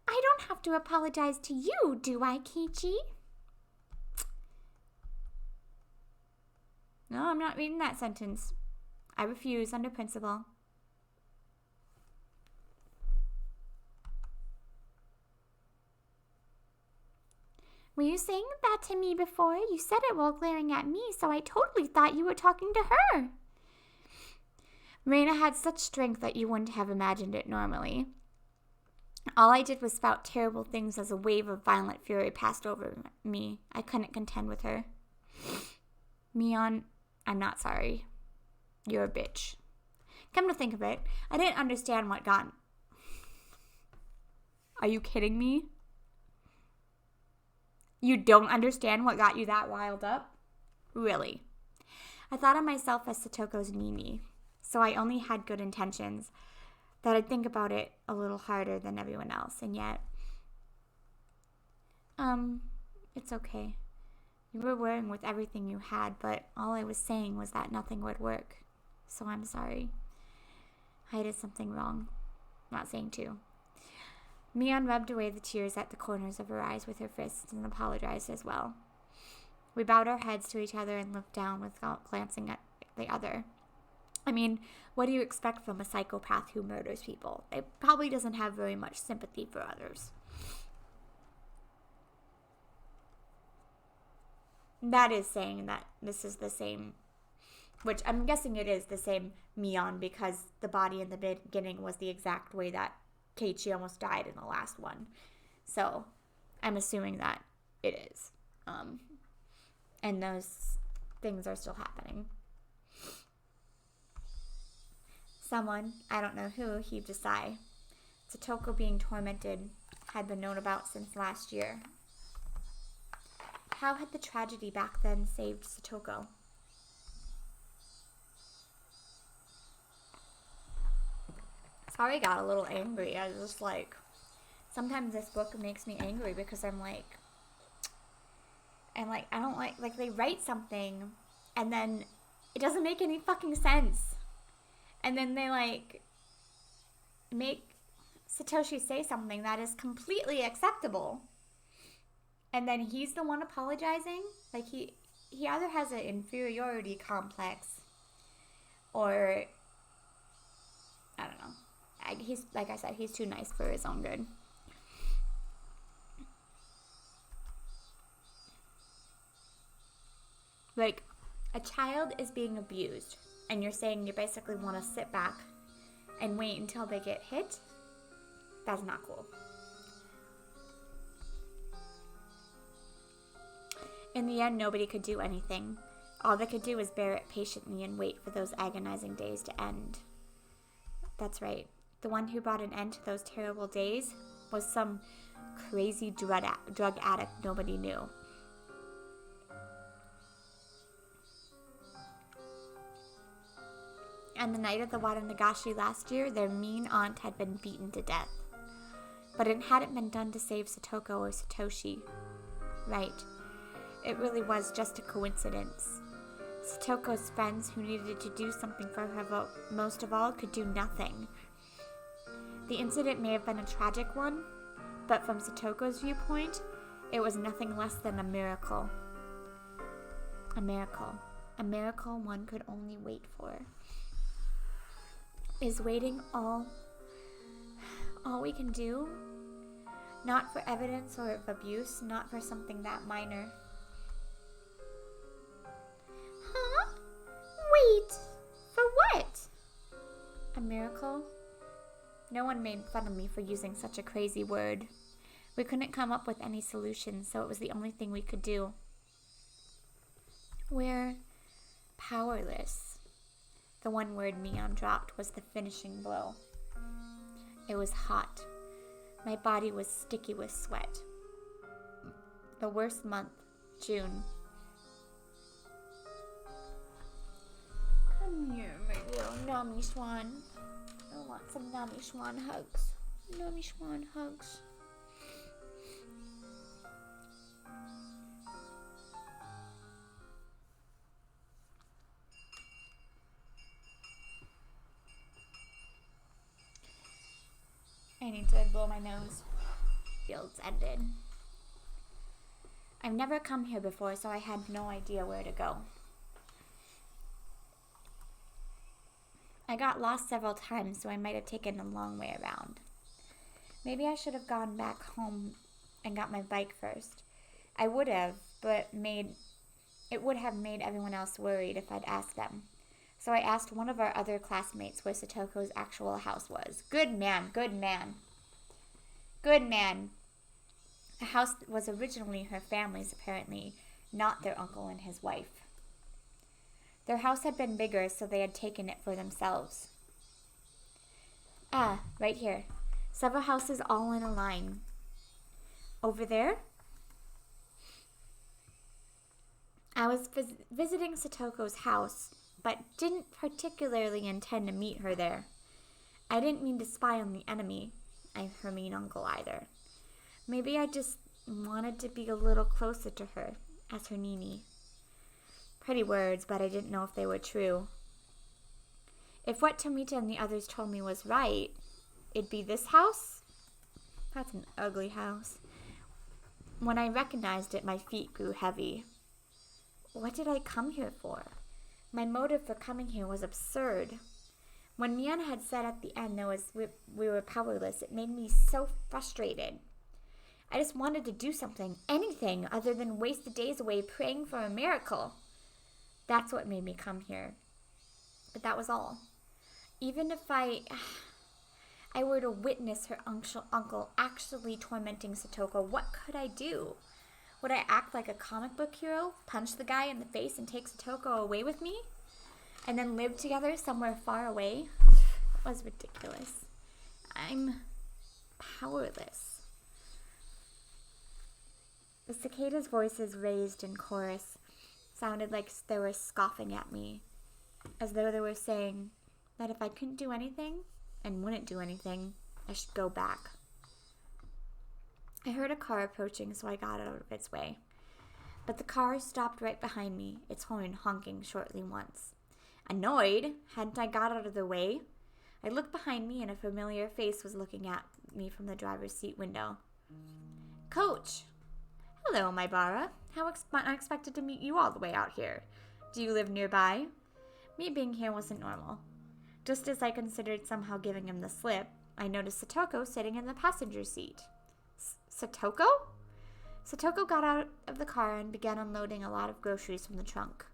S1: I don't have to apologize to you, do I, Keiichi? No, I'm not reading that sentence. I refuse under principle. Were you saying that to me before? You said it while glaring at me, so I totally thought you were talking to her. Reina had such strength that you wouldn't have imagined it normally. All I did was spout terrible things as a wave of violent fury passed over me. I couldn't contend with her. Mion, I'm not sorry. You're a bitch. Come to think of it, I didn't understand what got... Are you kidding me? You don't understand what got you that riled up? Really? I thought of myself as Satoko's Nini, so I only had good intentions, that I'd think about it a little harder than everyone else, and yet... It's okay. You were worrying with everything you had, but all I was saying was that nothing would work, so I'm sorry. I did something wrong. Not saying to. Mion rubbed away the tears at the corners of her eyes with her fists and apologized as well. We bowed our heads to each other and looked down without glancing at the other. I mean, what do you expect from a psychopath who murders people? It probably doesn't have very much sympathy for others. That is saying that this is the same, which I'm guessing it is the same Mion, because the body in the beginning was the exact way that Keiichi almost died in the last one. So I'm assuming that it is. And those things are still happening. Someone, I don't know who, heaved a sigh. Satoko being tormented had been known about since last year. How had the tragedy back then saved Satoko? Sorry, I got a little angry. I was just like, sometimes this book makes me angry because I'm like, I don't like they write something and then it doesn't make any fucking sense. And then they like make Satoshi say something that is completely acceptable. And then he's the one apologizing. Like he either has an inferiority complex or I don't know. He's, like I said, he's too nice for his own good. Like, a child is being abused, and you're saying you basically want to sit back and wait until they get hit? That's not cool. In the end, nobody could do anything. All they could do was bear it patiently and wait for those agonizing days to end. That's right. The one who brought an end to those terrible days was some crazy drug addict nobody knew. And the night of the Watanagashi last year, their mean aunt had been beaten to death. But it hadn't been done to save Satoko or Satoshi. Right. It really was just a coincidence. Satoko's friends who needed to do something for her most of all could do nothing. The incident may have been a tragic one, but from Satoko's viewpoint, it was nothing less than a miracle. A miracle. A miracle one could only wait for. Is waiting all we can do? Not for evidence or of abuse, not for something that minor. Huh? Wait, for what? A miracle? No one made fun of me for using such a crazy word. We couldn't come up with any solutions, so it was the only thing we could do. We're powerless. The one word Mion dropped was the finishing blow. It was hot. My body was sticky with sweat. The worst month, June. Come here, my little Nami Swan. I want some Nami Swan hugs. Nami Swan hugs. I need to blow my nose. Fields ended. I've never come here before, so I had no idea where to go. I got lost several times, so I might have taken a long way around. Maybe I should have gone back home and got my bike first. I would have, but it would have made everyone else worried if I'd asked them. So I asked one of our other classmates where Satoko's actual house was. Good man, good man. Good man. The house was originally her family's, apparently, not their uncle and his wife. Their house had been bigger, so they had taken it for themselves. Ah, right here. Several houses all in a line. Over there? I was visiting Satoko's house, but didn't particularly intend to meet her there. I didn't mean to spy on the enemy, her mean uncle either. Maybe I just wanted to be a little closer to her, as her Nini. Pretty words, but I didn't know if they were true. If what Tomita and the others told me was right, it'd be this house? That's an ugly house. When I recognized it, my feet grew heavy. What did I come here for? My motive for coming here was absurd. When Mian had said at the end we were powerless, it made me so frustrated. I just wanted to do something, anything, other than waste the days away praying for a miracle. That's what made me come here. But that was all. Even if I were to witness her uncle actually tormenting Satoko, what could I do? Would I act like a comic book hero, punch the guy in the face and take Satoko away with me? And then live together somewhere far away? That was ridiculous. I'm powerless. The cicadas' voices raised in chorus sounded like they were scoffing at me, as though they were saying that if I couldn't do anything and wouldn't do anything, I should go back. I heard a car approaching, so I got out of its way. But the car stopped right behind me, its horn honking shortly once. Annoyed, hadn't I got out of the way? I looked behind me, and a familiar face was looking at me from the driver's seat window. Coach! Hello, my Bara. How unexpected to meet you all the way out here. Do you live nearby? Me being here wasn't normal. Just as I considered somehow giving him the slip, I noticed Satoko sitting in the passenger seat. Satoko? Satoko got out of the car and began unloading a lot of groceries from the trunk.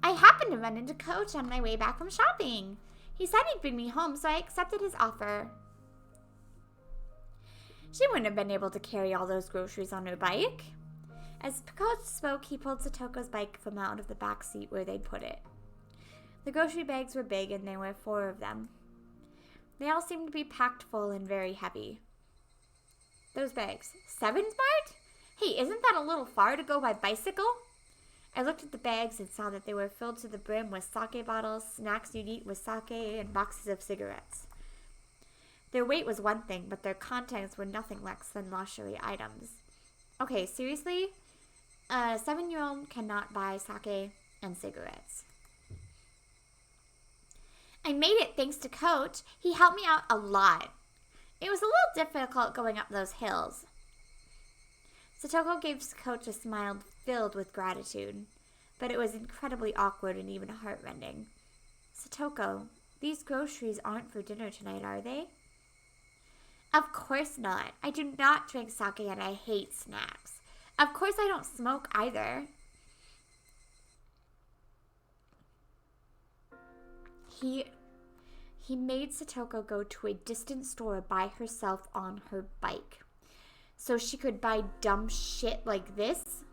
S1: I happened to run into Coach on my way back from shopping. He said he'd bring me home, so I accepted his offer. She wouldn't have been able to carry all those groceries on her bike. As Coach spoke, he pulled Satoko's bike from out of the back seat where they'd put it. The grocery bags were big, and there were 4 of them. They all seemed to be packed full and very heavy. Those bags. 7 smart? Hey, isn't that a little far to go by bicycle? I looked at the bags and saw that they were filled to the brim with sake bottles, snacks you'd eat with sake, and boxes of cigarettes. Their weight was one thing, but their contents were nothing less than luxury items. Okay, seriously? A 7-year-old cannot buy sake and cigarettes. I made it thanks to Coach. He helped me out a lot. It was a little difficult going up those hills. Satoko gave Coach a smile filled with gratitude, but it was incredibly awkward and even heartrending. Satoko, these groceries aren't for dinner tonight, are they? Of course not. I do not drink sake and I hate snacks. Of course I don't smoke either. He made Satoko go to a distant store by herself on her bike so she could buy dumb shit like this.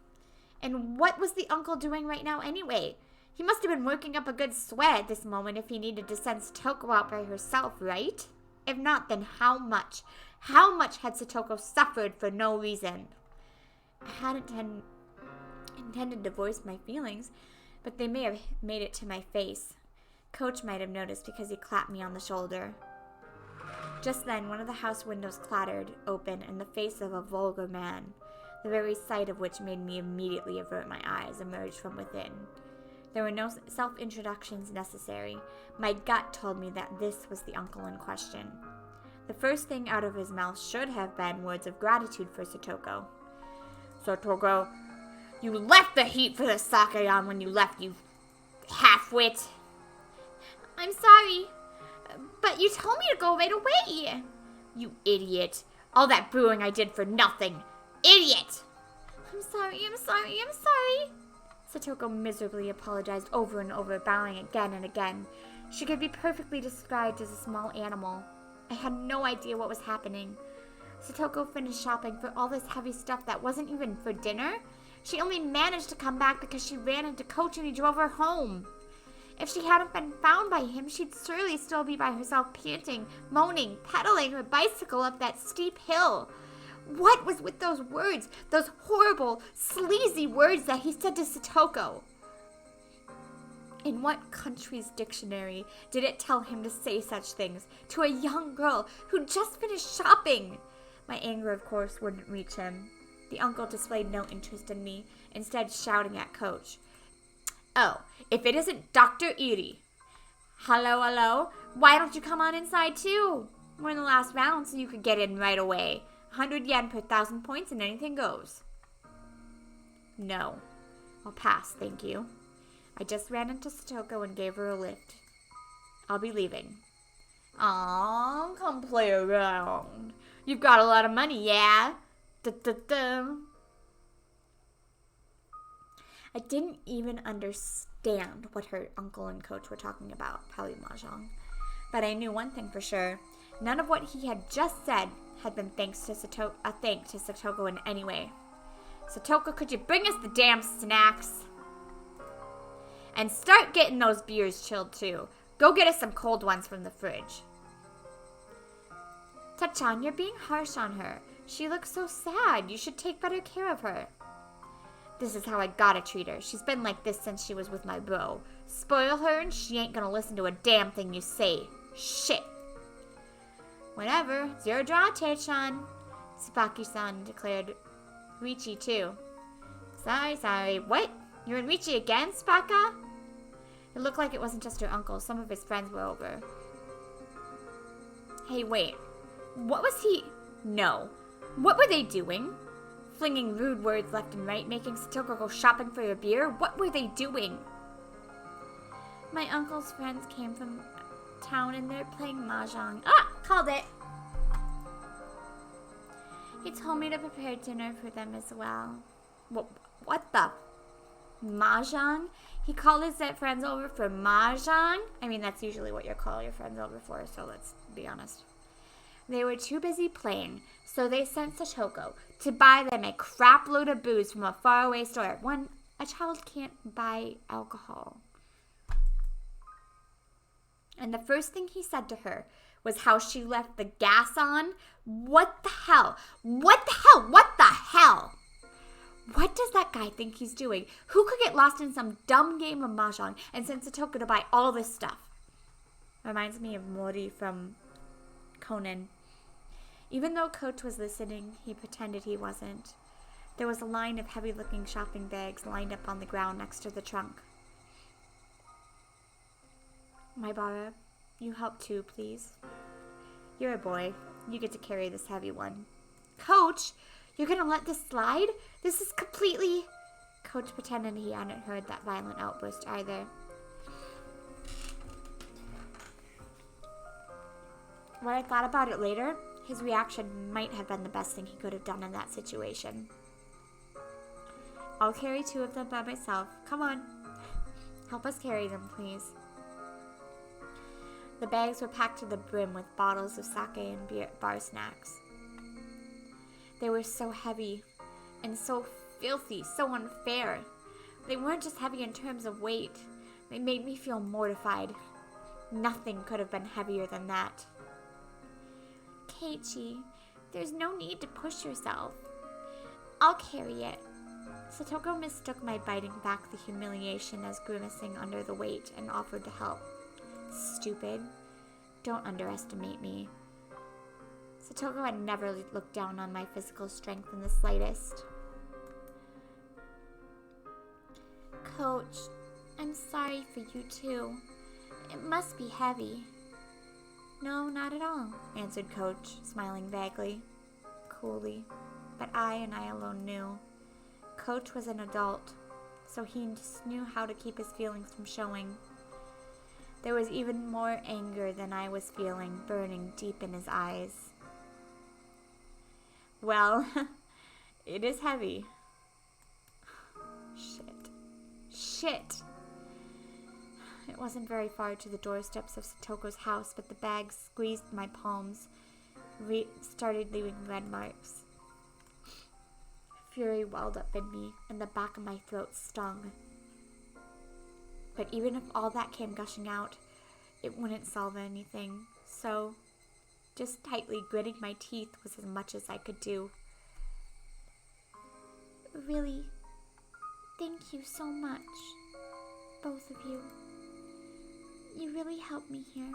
S1: And what was the uncle doing right now anyway? He must have been working up a good sweat at this moment if he needed to send Satoko out by herself, right? If not, then how much? How much had Satoko suffered for no reason? I hadn't intended to voice my feelings, but they may have made it to my face. Coach might have noticed because he clapped me on the shoulder. Just then, one of the house windows clattered open and the face of a vulgar man, the very sight of which made me immediately avert my eyes, emerged from within. There were no self-introductions necessary. My gut told me that this was the uncle in question. The first thing out of his mouth should have been words of gratitude for Satoko. Satoko, you left the heat for the sake on when you left, you half-wit. I'm sorry, but you told me to go right away. You idiot. All that brewing I did for nothing. Idiot! I'm sorry. Satoko miserably apologized over and over, bowing again and again. She could be perfectly described as a small animal. I had no idea what was happening. Satoko finished shopping for all this heavy stuff that wasn't even for dinner. She only managed to come back because she ran into Coach and he drove her home. If she hadn't been found by him, she'd surely still be by herself, panting, moaning, pedaling her bicycle up that steep hill. What was with those words, those horrible, sleazy words that he said to Satoko? In what country's dictionary did it tell him to say such things to a young girl who just finished shopping? My anger, of course, wouldn't reach him. The uncle displayed no interest in me, instead shouting at Coach. Oh, if it isn't Dr. Iri. Hello, why don't you come on inside too? We're in the last round, so you could get in right away. 100 yen per 1,000 points and anything goes. No, I'll pass, thank you. I just ran into Satoko and gave her a lift. I'll be leaving. Aw, come play around. You've got a lot of money, yeah? Da-da-da. I didn't even understand what her uncle and Coach were talking about, probably mahjong. But I knew one thing for sure. None of what he had just said had been a thank to Satoko in any way. Satoko, could you bring us the damn snacks? And start getting those beers chilled too. Go get us some cold ones from the fridge. Tachan, you're being harsh on her. She looks so sad. You should take better care of her. This is how I gotta treat her. She's been like this since she was with my bro. Spoil her and she ain't gonna listen to a damn thing you say. Shit. Whatever. Zero draw, Tachan. Tsubaki-san declared. Richi, too. Sorry. What? You're in Richi again, Spaka? It looked like it wasn't just her uncle. Some of his friends were over. Hey, wait. What was he... No. What were they doing? Flinging rude words left and right, making Satoko go shopping for a beer? What were they doing? My uncle's friends came from town and they're playing mahjong. Ah! Called it! He told me to prepare dinner for them as well. What the... Mahjong? He called his friends over for mahjong? I mean, that's usually what you call your friends over for, so let's be honest. They were too busy playing, so they sent Satoko to buy them a crap load of booze from a faraway store. A child can't buy alcohol. And the first thing he said to her was how she left the gas on. What the hell? What the hell? What does that guy think he's doing? Who could get lost in some dumb game of mahjong and send Satoko to buy all this stuff? Reminds me of Mori from Conan. Even though Coach was listening, he pretended he wasn't. There was a line of heavy-looking shopping bags lined up on the ground next to the trunk. Maibara, you help too, please. You're a boy. You get to carry this heavy one. Coach, you're gonna let this slide? This is completely... Coach pretended he hadn't heard that violent outburst either. When I thought about it later, His reaction might have been the best thing he could have done in that situation. I'll carry 2 of them by myself. Come on. Help us carry them, please. The bags were packed to the brim with bottles of sake and bar snacks. They were so heavy and so filthy, so unfair. They weren't just heavy in terms of weight. They made me feel mortified. Nothing could have been heavier than that. Keiichi, there's no need to push yourself. I'll carry it. Satoko mistook my biting back the humiliation as grimacing under the weight and offered to help. Stupid. Don't underestimate me. Satoko had never looked down on my physical strength in the slightest. Coach, I'm sorry for you too. It must be heavy. No, not at all, answered Coach, smiling vaguely, coolly. But I and I alone knew. Coach was an adult, so he just knew how to keep his feelings from showing. There was even more anger than I was feeling burning deep in his eyes. Well, it is heavy. Shit. It wasn't very far to the doorsteps of Satoko's house, but the bag squeezed my palms, started leaving red marks. Fury welled up in me, and the back of my throat stung. But even if all that came gushing out, it wouldn't solve anything, so just tightly gritting my teeth was as much as I could do. Really, thank you so much, both of you. You really helped me here.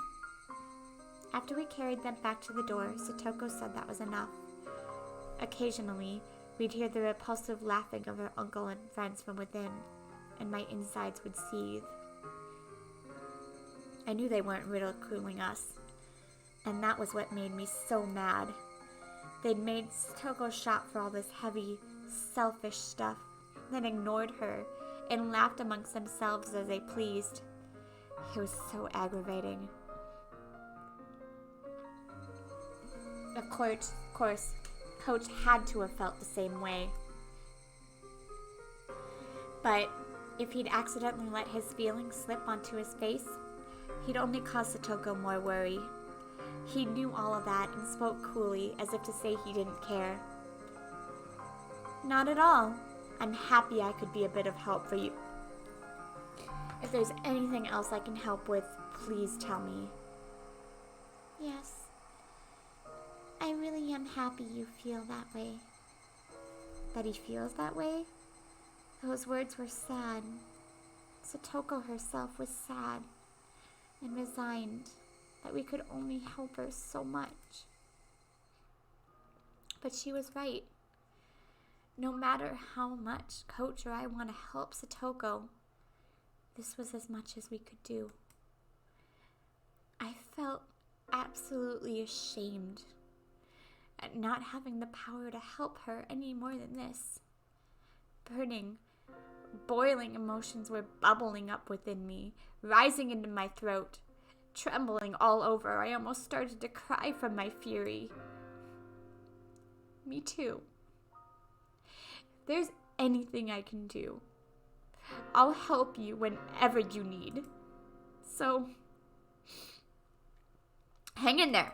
S1: After we carried them back to the door, Satoko said that was enough. Occasionally, we'd hear the repulsive laughing of her uncle and friends from within, and my insides would seethe. I knew they weren't ridiculing us, and that was what made me so mad. They'd made Satoko shop for all this heavy, selfish stuff, then ignored her and laughed amongst themselves as they pleased. It was so aggravating. Of course, Coach had to have felt the same way. But if he'd accidentally let his feelings slip onto his face, he'd only cause Satoko more worry. He knew all of that and spoke coolly, as if to say he didn't care. Not at all. I'm happy I could be a bit of help for you. If there's anything else I can help with, please tell me. Yes. I really am happy you feel that way. That he feels that way? Those words were sad. Satoko herself was sad and resigned that we could only help her so much. But she was right. No matter how much Coach or I want to help Satoko, this was as much as we could do. I felt absolutely ashamed at not having the power to help her any more than this. Burning, boiling emotions were bubbling up within me, rising into my throat, trembling all over. I almost started to cry from my fury. Me too. If there's anything I can do, I'll help you whenever you need. So, hang in there.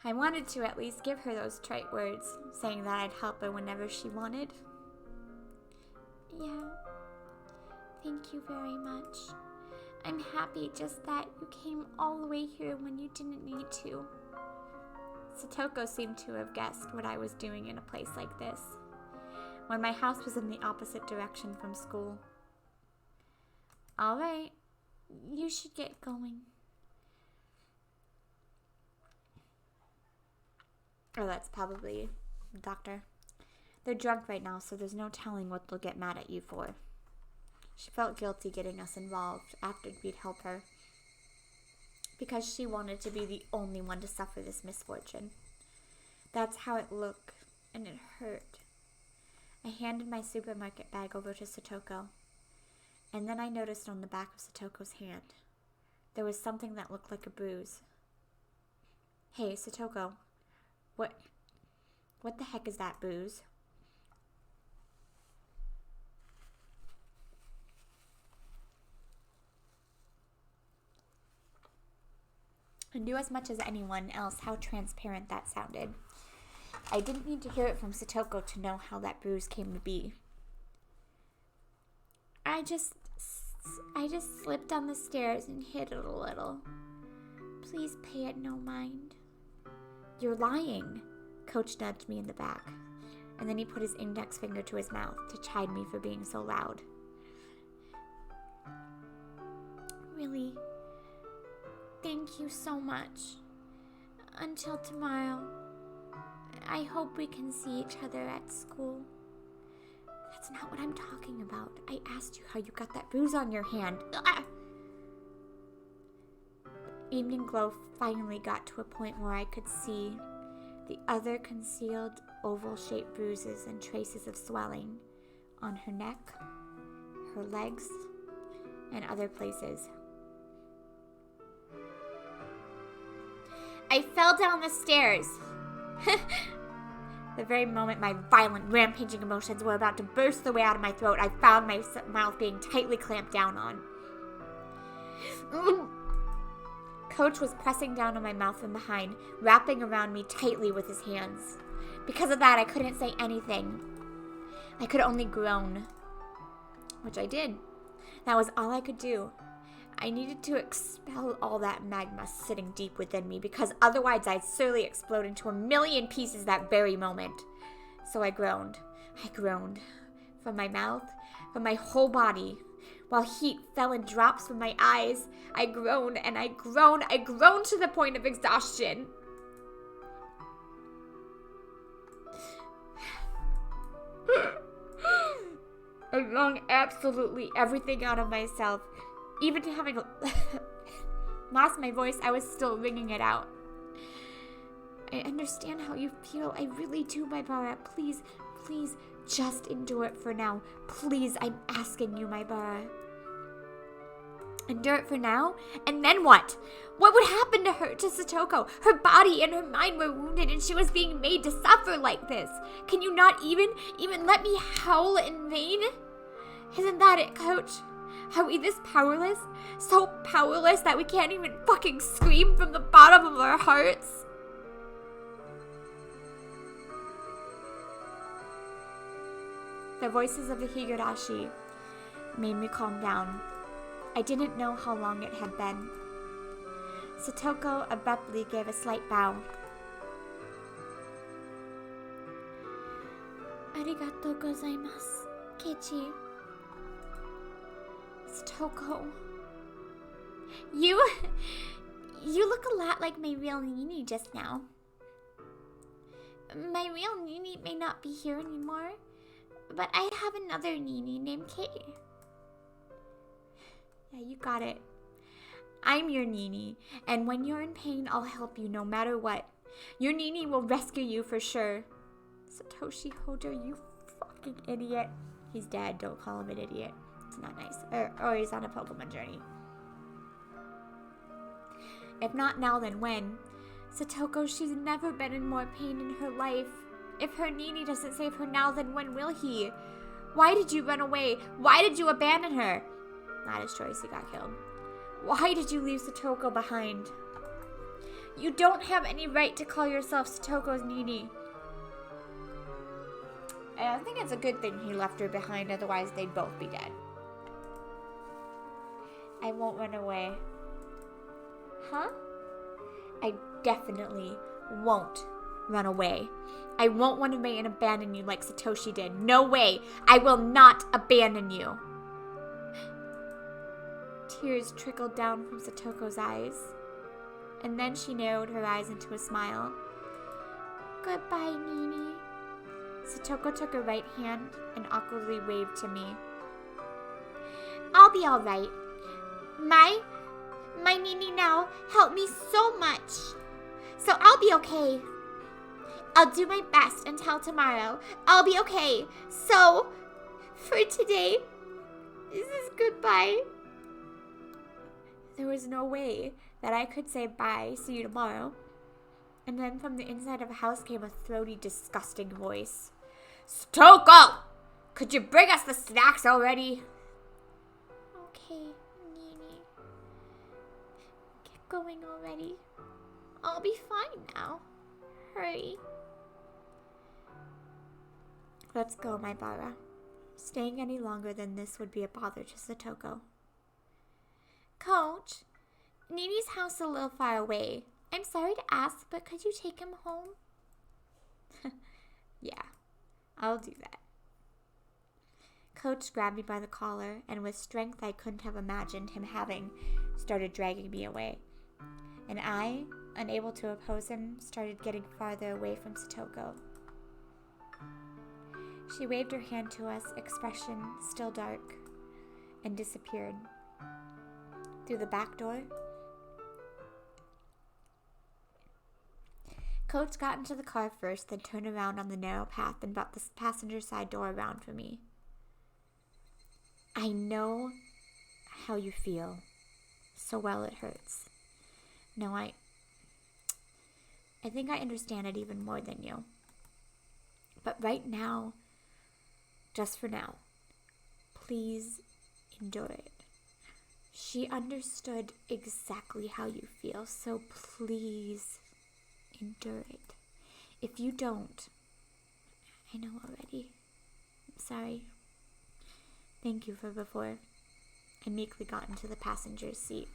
S1: I wanted to at least give her those trite words, saying that I'd help her whenever she wanted. Yeah, thank you very much. I'm happy just that you came all the way here when you didn't need to. Satoko seemed to have guessed what I was doing in a place like this, when my house was in the opposite direction from school. All right, you should get going. Oh, that's probably the doctor. They're drunk right now, so there's no telling what they'll get mad at you for. She felt guilty getting us involved after we'd help her, because she wanted to be the only one to suffer this misfortune. That's how it looked, and it hurt. I handed my supermarket bag over to Satoko, and then I noticed on the back of Satoko's hand, there was something that looked like a bruise. Hey, Satoko, What the heck is that, booze? I knew as much as anyone else how transparent that sounded. I didn't need to hear it from Satoko to know how that bruise came to be. I just slipped down the stairs and hit it a little. Please pay it no mind. You're lying. Coach nudged me in the back, and then he put his index finger to his mouth to chide me for being so loud. Really? Thank you so much. Until tomorrow. I hope we can see each other at school. That's not what I'm talking about. I asked you how you got that bruise on your hand. Ah! Evening glow finally got to a point where I could see the other concealed oval-shaped bruises and traces of swelling on her neck, her legs, and other places. I fell down the stairs. The very moment my violent, rampaging emotions were about to burst their way out of my throat, I found my mouth being tightly clamped down on. Coach was pressing down on my mouth from behind, wrapping around me tightly with his hands. Because of that, I couldn't say anything. I could only groan, which I did. That was all I could do. I needed to expel all that magma sitting deep within me, because otherwise I'd surely explode into a million pieces that very moment. So I groaned. From my mouth, from my whole body. While heat fell in drops from my eyes, I groaned and I groaned to the point of exhaustion. I wrung absolutely everything out of myself. Even having lost my voice, I was still wringing it out. I understand how you feel. I really do, my Bara. Please, just endure it for now. Please, I'm asking you, my Bara. Endure it for now? And then what? What would happen to her, to Satoko? Her body and her mind were wounded, and she was being made to suffer like this. Can you not even let me howl in vain? Isn't that it, Coach? Are we this powerless? So powerless that we can't even fucking scream from the bottom of our hearts? The voices of the Higurashi made me calm down. I didn't know how long it had been. Satoko abruptly gave a slight bow. Arigatou gozaimasu, Keiichi. Satoko. You look a lot like my real Nini just now. My real Nini may not be here anymore, but I have another Nini named Kei. Yeah, you got it. I'm your Nini, and when you're in pain, I'll help you no matter what. Your Nini will rescue you for sure. Satoshi Hojo, you fucking idiot. He's dead, don't call him an idiot. It's not nice. Or he's on a Pokemon journey. If not now, then when? Satoko, she's never been in more pain in her life. If her Nini doesn't save her now, then when will he? Why did you run away? Why did you abandon her? Not his choice, he got killed. Why did you leave Satoko behind? You don't have any right to call yourself Satoko's Nini. I think it's a good thing he left her behind, otherwise they'd both be dead. I won't run away. Huh? I definitely won't run away. I won't run away and abandon you like Satoshi did. No way. I will not abandon you. Tears trickled down from Satoko's eyes, and then she narrowed her eyes into a smile. Goodbye, Nini. Satoko took her right hand and awkwardly waved to me. I'll be all right. My Nini now helped me so much, so I'll be okay. I'll do my best until tomorrow. I'll be okay. So, for today, this is goodbye. There was no way that I could say bye, see you tomorrow. And then from the inside of a house came a throaty, disgusting voice. Satoko! Could you bring us the snacks already? Okay, Nini. Get going already. I'll be fine now. Hurry. Let's go, my Bara. Staying any longer than this would be a bother to Satoko. Coach, Nini's house is a little far away. I'm sorry to ask, but could you take him home? Yeah, I'll do that. Coach grabbed me by the collar, and with strength I couldn't have imagined him having, started dragging me away. And I, unable to oppose him, started getting farther away from Satoko. She waved her hand to us, expression still dark, and disappeared. Through the back door, Coach got into the car first, then turned around on the narrow path and brought the passenger side door around for me. I know how you feel. So well it hurts. No, I think I understand it even more than you. But right now, just for now, please endure it. She understood exactly how you feel, so please endure it. If you don't, I know already. I'm sorry. Thank you for before. I meekly got into the passenger's seat.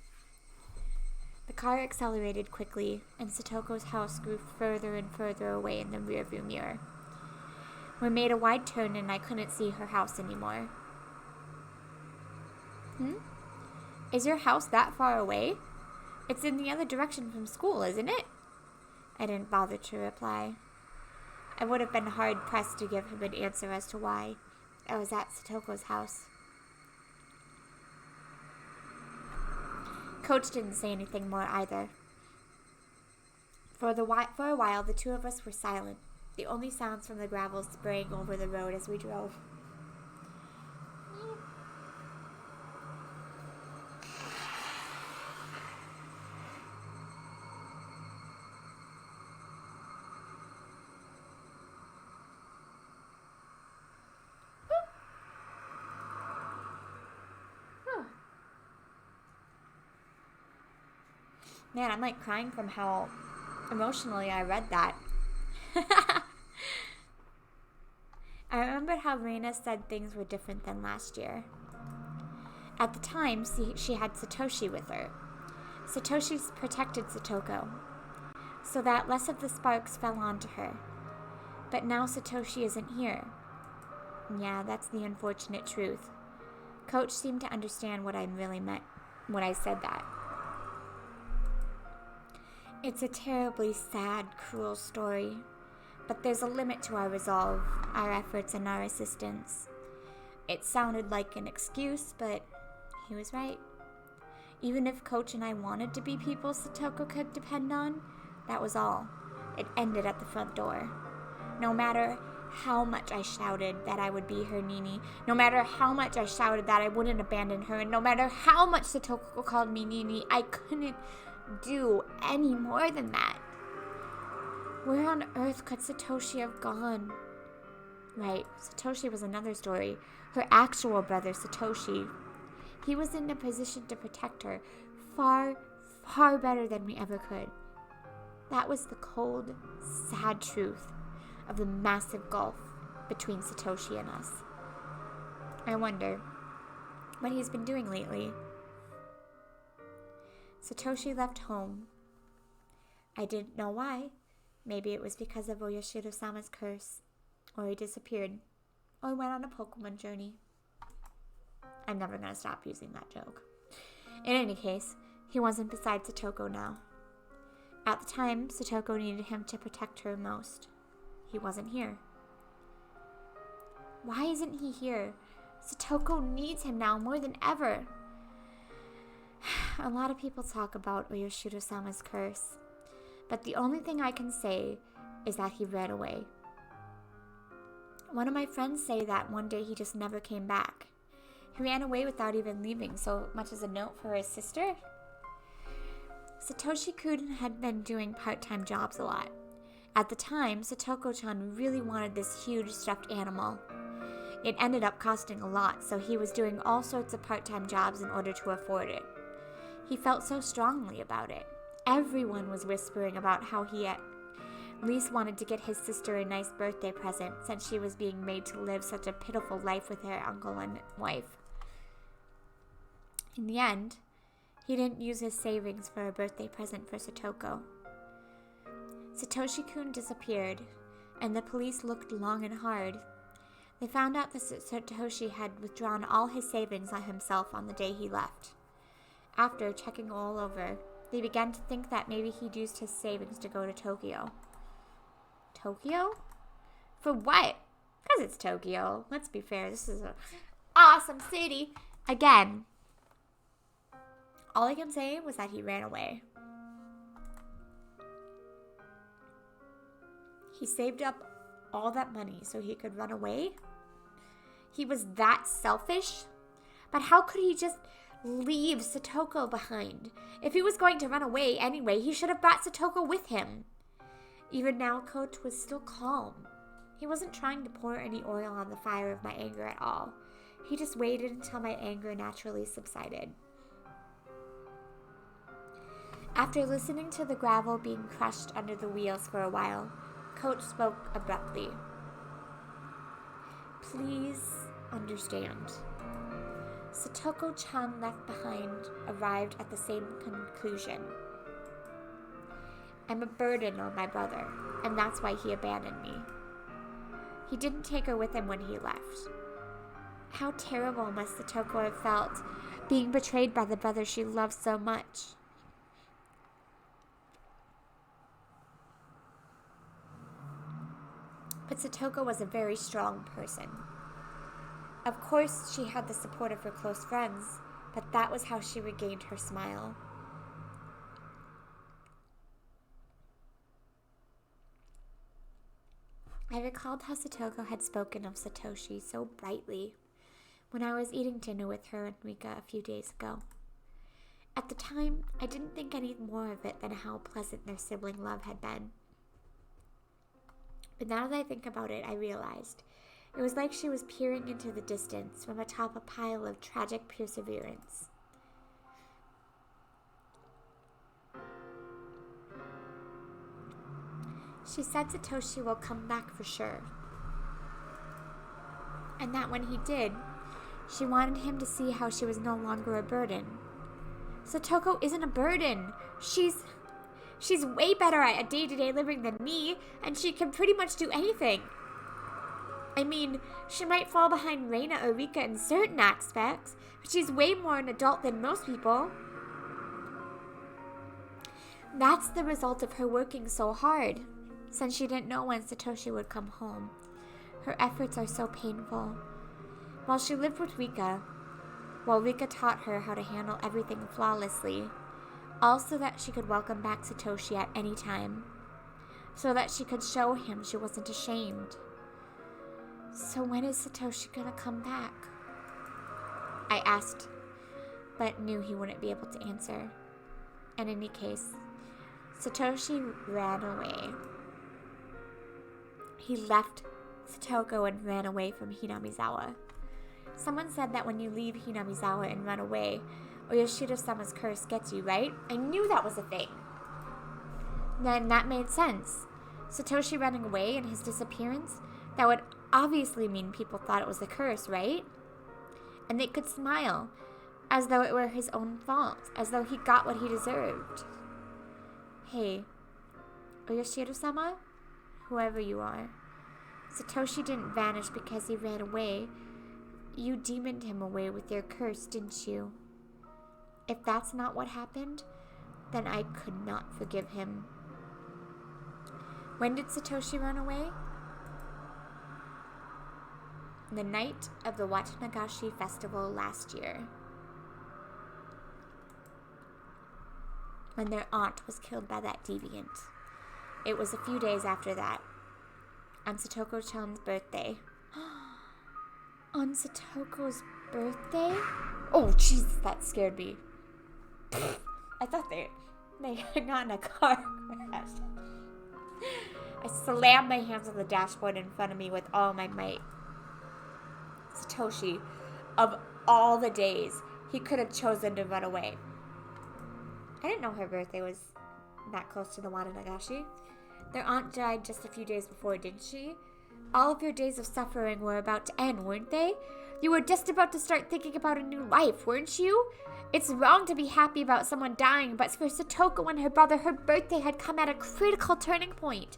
S1: The car accelerated quickly, and Satoko's house grew further and further away in the rearview mirror. We made a wide turn, and I couldn't see her house anymore. Is your house that far away? It's in the other direction from school, isn't it? I didn't bother to reply. I would have been hard-pressed to give him an answer as to why I was at Satoko's house. Coach didn't say anything more either. For a while, the two of us were silent, the only sounds from the gravel spraying over the road as we drove. Man, I'm like crying from how emotionally I read that. I remembered how Reina said things were different than last year. At the time, she had Satoshi with her. Satoshi protected Satoko, so that less of the sparks fell onto her. But now Satoshi isn't here. Yeah, that's the unfortunate truth. Coach seemed to understand what I really meant when I said that. It's a terribly sad, cruel story, but there's a limit to our resolve, our efforts, and our assistance. It sounded like an excuse, but he was right. Even if Coach and I wanted to be people Satoko could depend on, that was all. It ended at the front door. No matter how much I shouted that I would be her Nini, no matter how much I shouted that I wouldn't abandon her, and no matter how much Satoko called me Nini, I couldn't do any more than that. Where on earth could Satoshi have gone? Right, Satoshi was another story. Her actual brother, Satoshi. He was in a position to protect her far, far better than we ever could. That was the cold, sad truth of the massive gulf between Satoshi and us. I wonder what he's been doing lately. Satoshi left home. I didn't know why. Maybe it was because of Oyashiro-sama's curse, or he disappeared, or went on a Pokemon journey. I'm never going to stop using that joke. In any case, he wasn't beside Satoko now. At the time, Satoko needed him to protect her most. He wasn't here. Why isn't he here? Satoko needs him now more than ever. A lot of people talk about Oyashiro-sama's curse, but the only thing I can say is that he ran away. One of my friends say that one day he just never came back. He ran away without even leaving so much as a note for his sister. Satoshi-kun had been doing part-time jobs a lot. At the time, Satoko-chan really wanted this huge stuffed animal. It ended up costing a lot, so he was doing all sorts of part-time jobs in order to afford it. He felt so strongly about it. Everyone was whispering about how he at least wanted to get his sister a nice birthday present since she was being made to live such a pitiful life with her uncle and wife. In the end, he didn't use his savings for a birthday present for Satoko. Satoshi-kun disappeared, and the police looked long and hard. They found out that Satoshi had withdrawn all his savings on himself on the day he left. After checking all over, they began to think that maybe he'd used his savings to go to Tokyo. Tokyo? For what? Because it's Tokyo. Let's be fair, this is an awesome city. Again, all I can say was that he ran away. He saved up all that money so he could run away? He was that selfish? But how could he just leave Satoko behind? If he was going to run away anyway, he should have brought Satoko with him. Even now, Coach was still calm. He wasn't trying to pour any oil on the fire of my anger at all. He just waited until my anger naturally subsided. After listening to the gravel being crushed under the wheels for a while, Coach spoke abruptly. Please understand. Satoko-chan left behind arrived at the same conclusion. I'm a burden on my brother, and that's why he abandoned me. He didn't take her with him when he left. How terrible must Satoko have felt, being betrayed by the brother she loved so much. But Satoko was a very strong person. Of course, she had the support of her close friends, but that was how she regained her smile. I recalled how Satoko had spoken of Satoshi so brightly when I was eating dinner with her and Rika a few days ago. At the time, I didn't think any more of it than how pleasant their sibling love had been. But now that I think about it, I realized it was like she was peering into the distance from atop a pile of tragic perseverance. She said Satoshi will come back for sure. And that when he did, she wanted him to see how she was no longer a burden. Satoko isn't a burden. She's way better at day-to-day living than me, and she can pretty much do anything. I mean, she might fall behind Reina or Rika in certain aspects, but she's way more an adult than most people. That's the result of her working so hard, since she didn't know when Satoshi would come home. Her efforts are so painful. While she lived with Rika, while Rika taught her how to handle everything flawlessly, all so that she could welcome back Satoshi at any time, so that she could show him she wasn't ashamed. So when is Satoshi gonna come back? I asked, but knew he wouldn't be able to answer. In any case, Satoshi ran away. He left Satoko and ran away from Hinamizawa. Someone said that when you leave Hinamizawa and run away, Oyashiro-sama's curse gets you, right? I knew that was a thing. Then that made sense. Satoshi running away and his disappearance, that would obviously mean people thought it was a curse, right? And they could smile, as though it were his own fault, as though he got what he deserved. Hey, Oyashiro-sama? Whoever you are. Satoshi didn't vanish because he ran away. You demoned him away with your curse, didn't you? If that's not what happened, then I could not forgive him. When did Satoshi run away? The night of the Watanagashi festival last year, when their aunt was killed by that deviant. It was a few days after that, on Satoko-chan's birthday. On Satoko's birthday? Oh, Jesus, that scared me. I thought they I got in a car crash. I slammed my hands on the dashboard in front of me with all my might. Satoshi, of all the days he could have chosen to run away. I didn't know her birthday was that close to the one in Nagashi. Their aunt died just a few days before, didn't she? All of your days of suffering were about to end, weren't they? You were just about to start thinking about a new life, weren't you? It's wrong to be happy about someone dying, but for Satoko and her brother, her birthday had come at a critical turning point.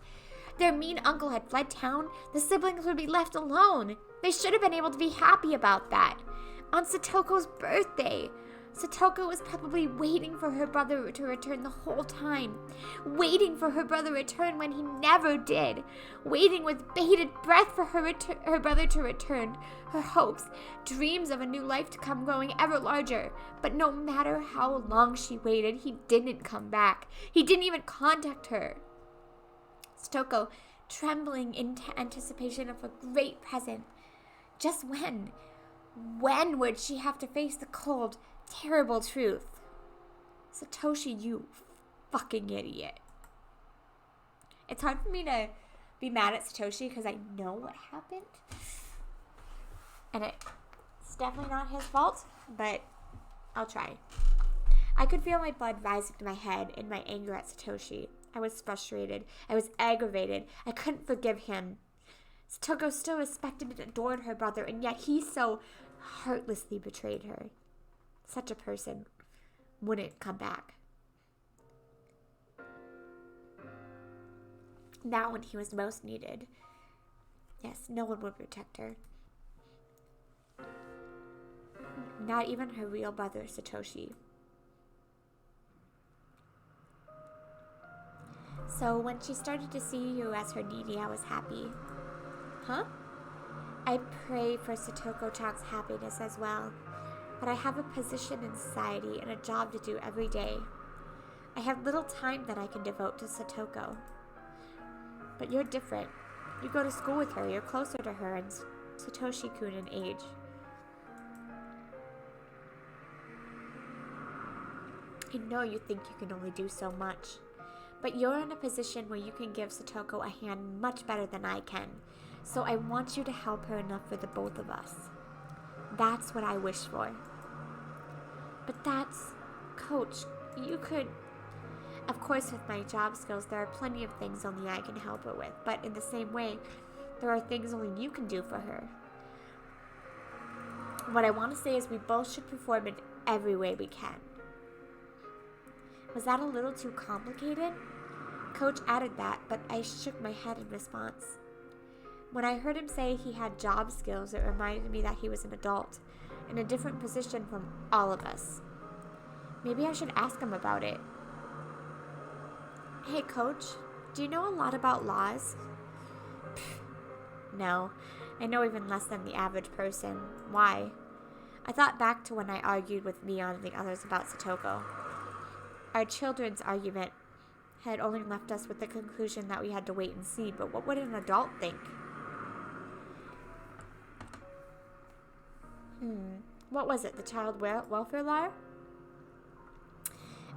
S1: Their mean uncle had fled town. The siblings would be left alone. They should have been able to be happy about that. On Satoko's birthday, Satoko was probably waiting for her brother to return the whole time. Waiting for her brother to return when he never did. Waiting with bated breath for her brother to return. Her hopes, dreams of a new life to come growing ever larger. But no matter how long she waited, he didn't come back. He didn't even contact her. Satoko, trembling in anticipation of a great present. Just when? When would she have to face the cold, terrible truth? Satoshi, you fucking idiot. It's hard for me to be mad at Satoshi because I know what happened. And it's definitely not his fault, but I'll try. I could feel my blood rising to my head in my anger at Satoshi. I was frustrated. I was aggravated. I couldn't forgive him. Satoko still respected and adored her brother, and yet he so heartlessly betrayed her. Such a person wouldn't come back. Now when he was most needed, yes, no one would protect her. Not even her real brother, Satoshi. So when she started to see you as her needy, I was happy. Huh? I pray for Satoko-chan's happiness as well. But I have a position in society and a job to do every day. I have little time that I can devote to Satoko. But you're different. You go to school with her, you're closer to her and Satoshi-kun in age. I know you think you can only do so much, but you're in a position where you can give Satoko a hand much better than I can, so I want you to help her enough for the both of us. That's what I wish for. But Coach, you could... Of course, with my job skills, there are plenty of things only I can help her with, but in the same way, there are things only you can do for her. What I want to say is we both should perform in every way we can. Was that a little too complicated? Coach added that, but I shook my head in response. When I heard him say he had job skills, it reminded me that he was an adult, in a different position from all of us. Maybe I should ask him about it. Hey, Coach, do you know a lot about laws? No, I know even less than the average person. Why? I thought back to when I argued with Mion and the others about Satoko. Our children's argument had only left us with the conclusion that we had to wait and see, but what would an adult think? What was it, the child welfare law?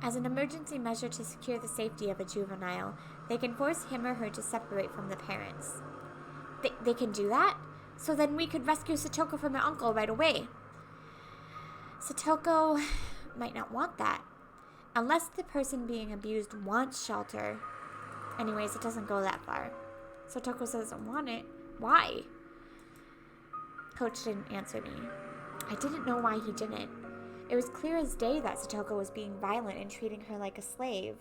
S1: As an emergency measure to secure the safety of a juvenile, they can force him or her to separate from the parents. They can do that? So then we could rescue Satoko from her uncle right away. Satoko might not want that. Unless the person being abused wants shelter. Anyways, it doesn't go that far. Satoko doesn't want it. Why? Coach didn't answer me. I didn't know why he didn't. It was clear as day that Satoko was being violent and treating her like a slave.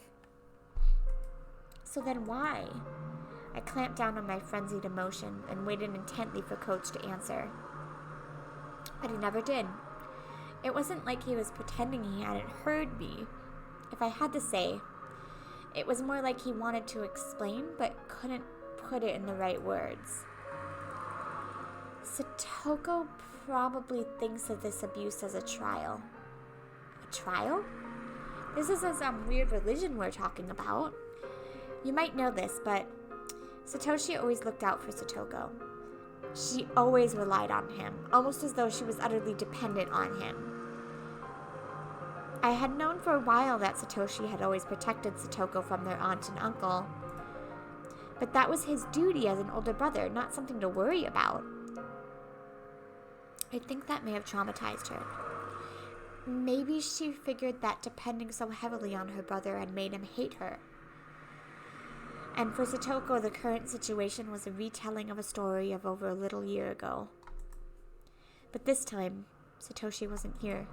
S1: So then why? I clamped down on my frenzied emotion and waited intently for Coach to answer. But he never did. It wasn't like he was pretending he hadn't heard me. If I had to say, it was more like he wanted to explain but couldn't put it in the right words. Satoko probably thinks of this abuse as a trial. A trial? This isn't some weird religion we're talking about. You might know this, but Satoshi always looked out for Satoko. She always relied on him, almost as though she was utterly dependent on him. I had known for a while that Satoshi had always protected Satoko from their aunt and uncle, but that was his duty as an older brother, not something to worry about. I think that may have traumatized her. Maybe she figured that depending so heavily on her brother had made him hate her. And for Satoko, the current situation was a retelling of a story of over a little year ago. But this time, Satoshi wasn't here.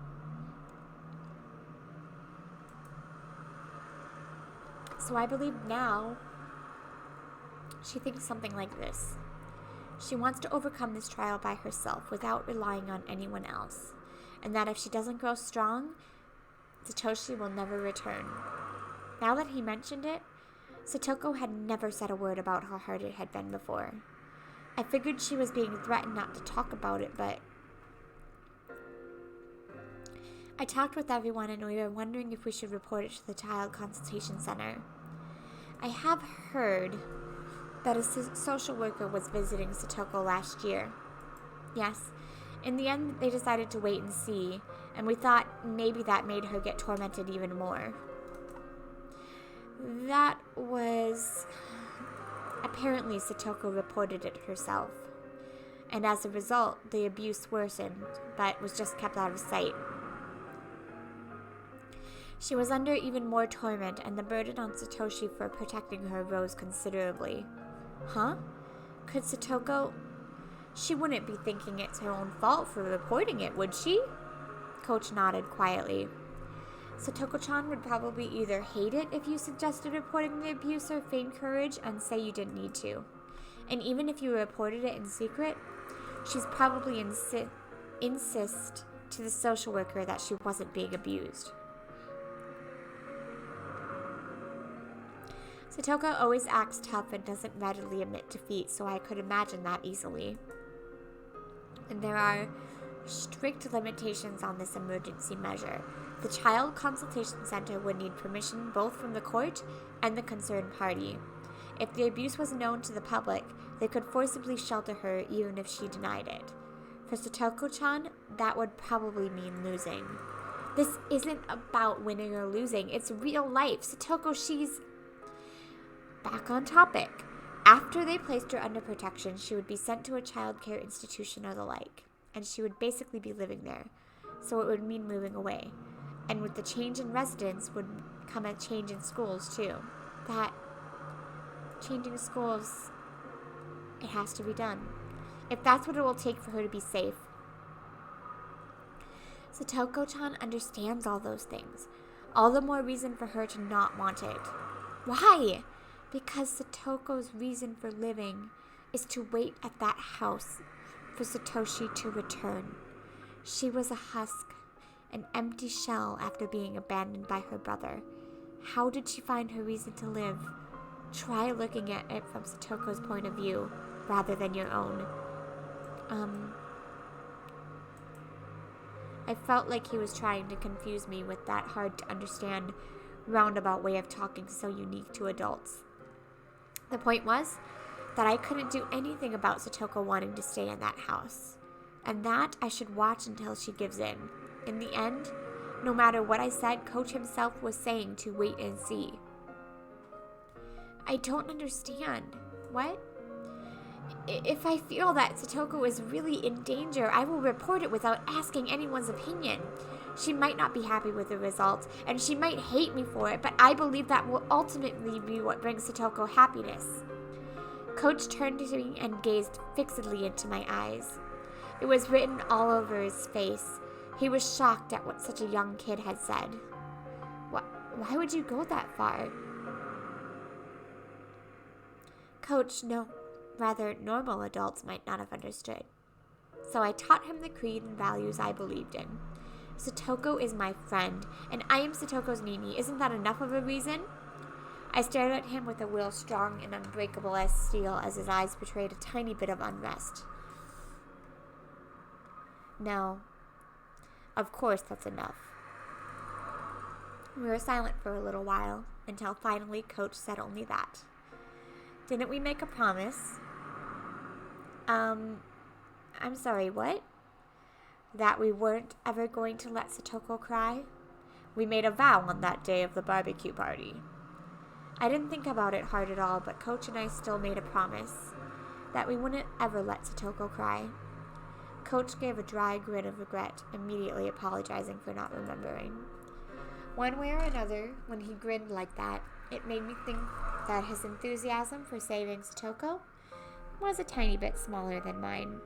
S1: So I believe now she thinks something like this. She wants to overcome this trial by herself without relying on anyone else. And that if she doesn't grow strong, Satoshi will never return. Now that he mentioned it, Satoko had never said a word about how hard it had been before. I figured she was being threatened not to talk about it, but I talked with everyone and we were wondering if we should report it to the Child Consultation Center. I have heard that a social worker was visiting Satoko last year. Yes, in the end they decided to wait and see, and we thought maybe that made her get tormented even more. That was... Apparently Satoko reported it herself, and as a result the abuse worsened, but was just kept out of sight. She was under even more torment, and the burden on Satoshi for protecting her rose considerably. Huh? Could Satoko... She wouldn't be thinking it's her own fault for reporting it, would she? Coach nodded quietly. Satoko-chan would probably either hate it if you suggested reporting the abuse or feign courage and say you didn't need to. And even if you reported it in secret, she's probably insist to the social worker that she wasn't being abused. Satoko always acts tough and doesn't readily admit defeat, so I could imagine that easily. And there are strict limitations on this emergency measure. The Child Consultation Center would need permission both from the court and the concerned party. If the abuse was known to the public, they could forcibly shelter her even if she denied it. For Satoko-chan, that would probably mean losing. This isn't about winning or losing, it's real life. Satoko, she's... Back on topic. After they placed her under protection, she would be sent to a child care institution or the like, and she would basically be living there, so it would mean moving away. And with the change in residence would come a change in schools too. That changing schools, it has to be done. If that's what it will take for her to be safe. Satoko-chan understands all those things. All the more reason for her to not want it. Why? Because Satoko's reason for living is to wait at that house for Satoshi to return. She was a husk, an empty shell after being abandoned by her brother. How did she find her reason to live? Try looking at it from Satoko's point of view, rather than your own. I felt like he was trying to confuse me with that hard-to-understand, roundabout way of talking so unique to adults. The point was that I couldn't do anything about Satoko wanting to stay in that house, and that I should watch until she gives in. In the end, no matter what I said, Coach himself was saying to wait and see. I don't understand. What? If I feel that Satoko is really in danger, I will report it without asking anyone's opinion. She might not be happy with the results, and she might hate me for it, but I believe that will ultimately be what brings Satoko happiness. Coach turned to me and gazed fixedly into my eyes. It was written all over his face. He was shocked at what such a young kid had said. Why would you go that far? Coach, normal adults might not have understood. So I taught him the creed and values I believed in. Satoko is my friend, and I am Satoko's Mimi. Isn't that enough of a reason? I stared at him with a will strong and unbreakable as steel as his eyes betrayed a tiny bit of unrest. No. Of course that's enough. We were silent for a little while, until finally Coach said only that. Didn't we make a promise? I'm sorry, what? That we weren't ever going to let Satoko cry? We made a vow on that day of the barbecue party. I didn't think about it hard at all, but Coach and I still made a promise that we wouldn't ever let Satoko cry. Coach gave a dry grin of regret, immediately apologizing for not remembering. One way or another, when he grinned like that, it made me think that his enthusiasm for saving Satoko was a tiny bit smaller than mine.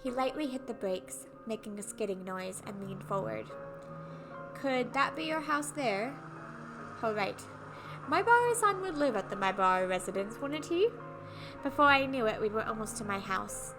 S1: He lightly hit the brakes, making a skidding noise, and leaned forward. Could that be your house there? Oh, right. Maibara-san would live at the Maibara residence, wouldn't he? Before I knew it, we were almost to my house.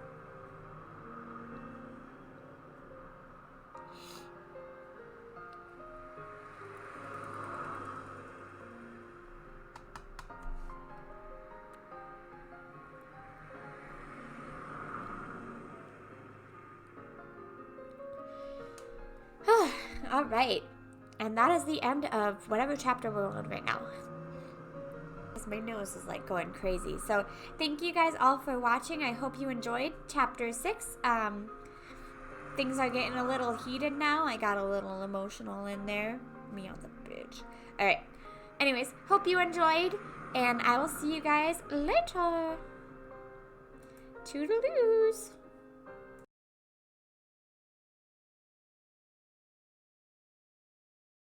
S1: All right. And that is the end of whatever chapter we're on right now. My nose is like going crazy. So thank you guys all for watching. I hope you enjoyed chapter 6. Things are getting a little heated now. I got a little emotional in there. Me on the bridge. All right. Anyways, hope you enjoyed. And I will see you guys later. Toodaloos.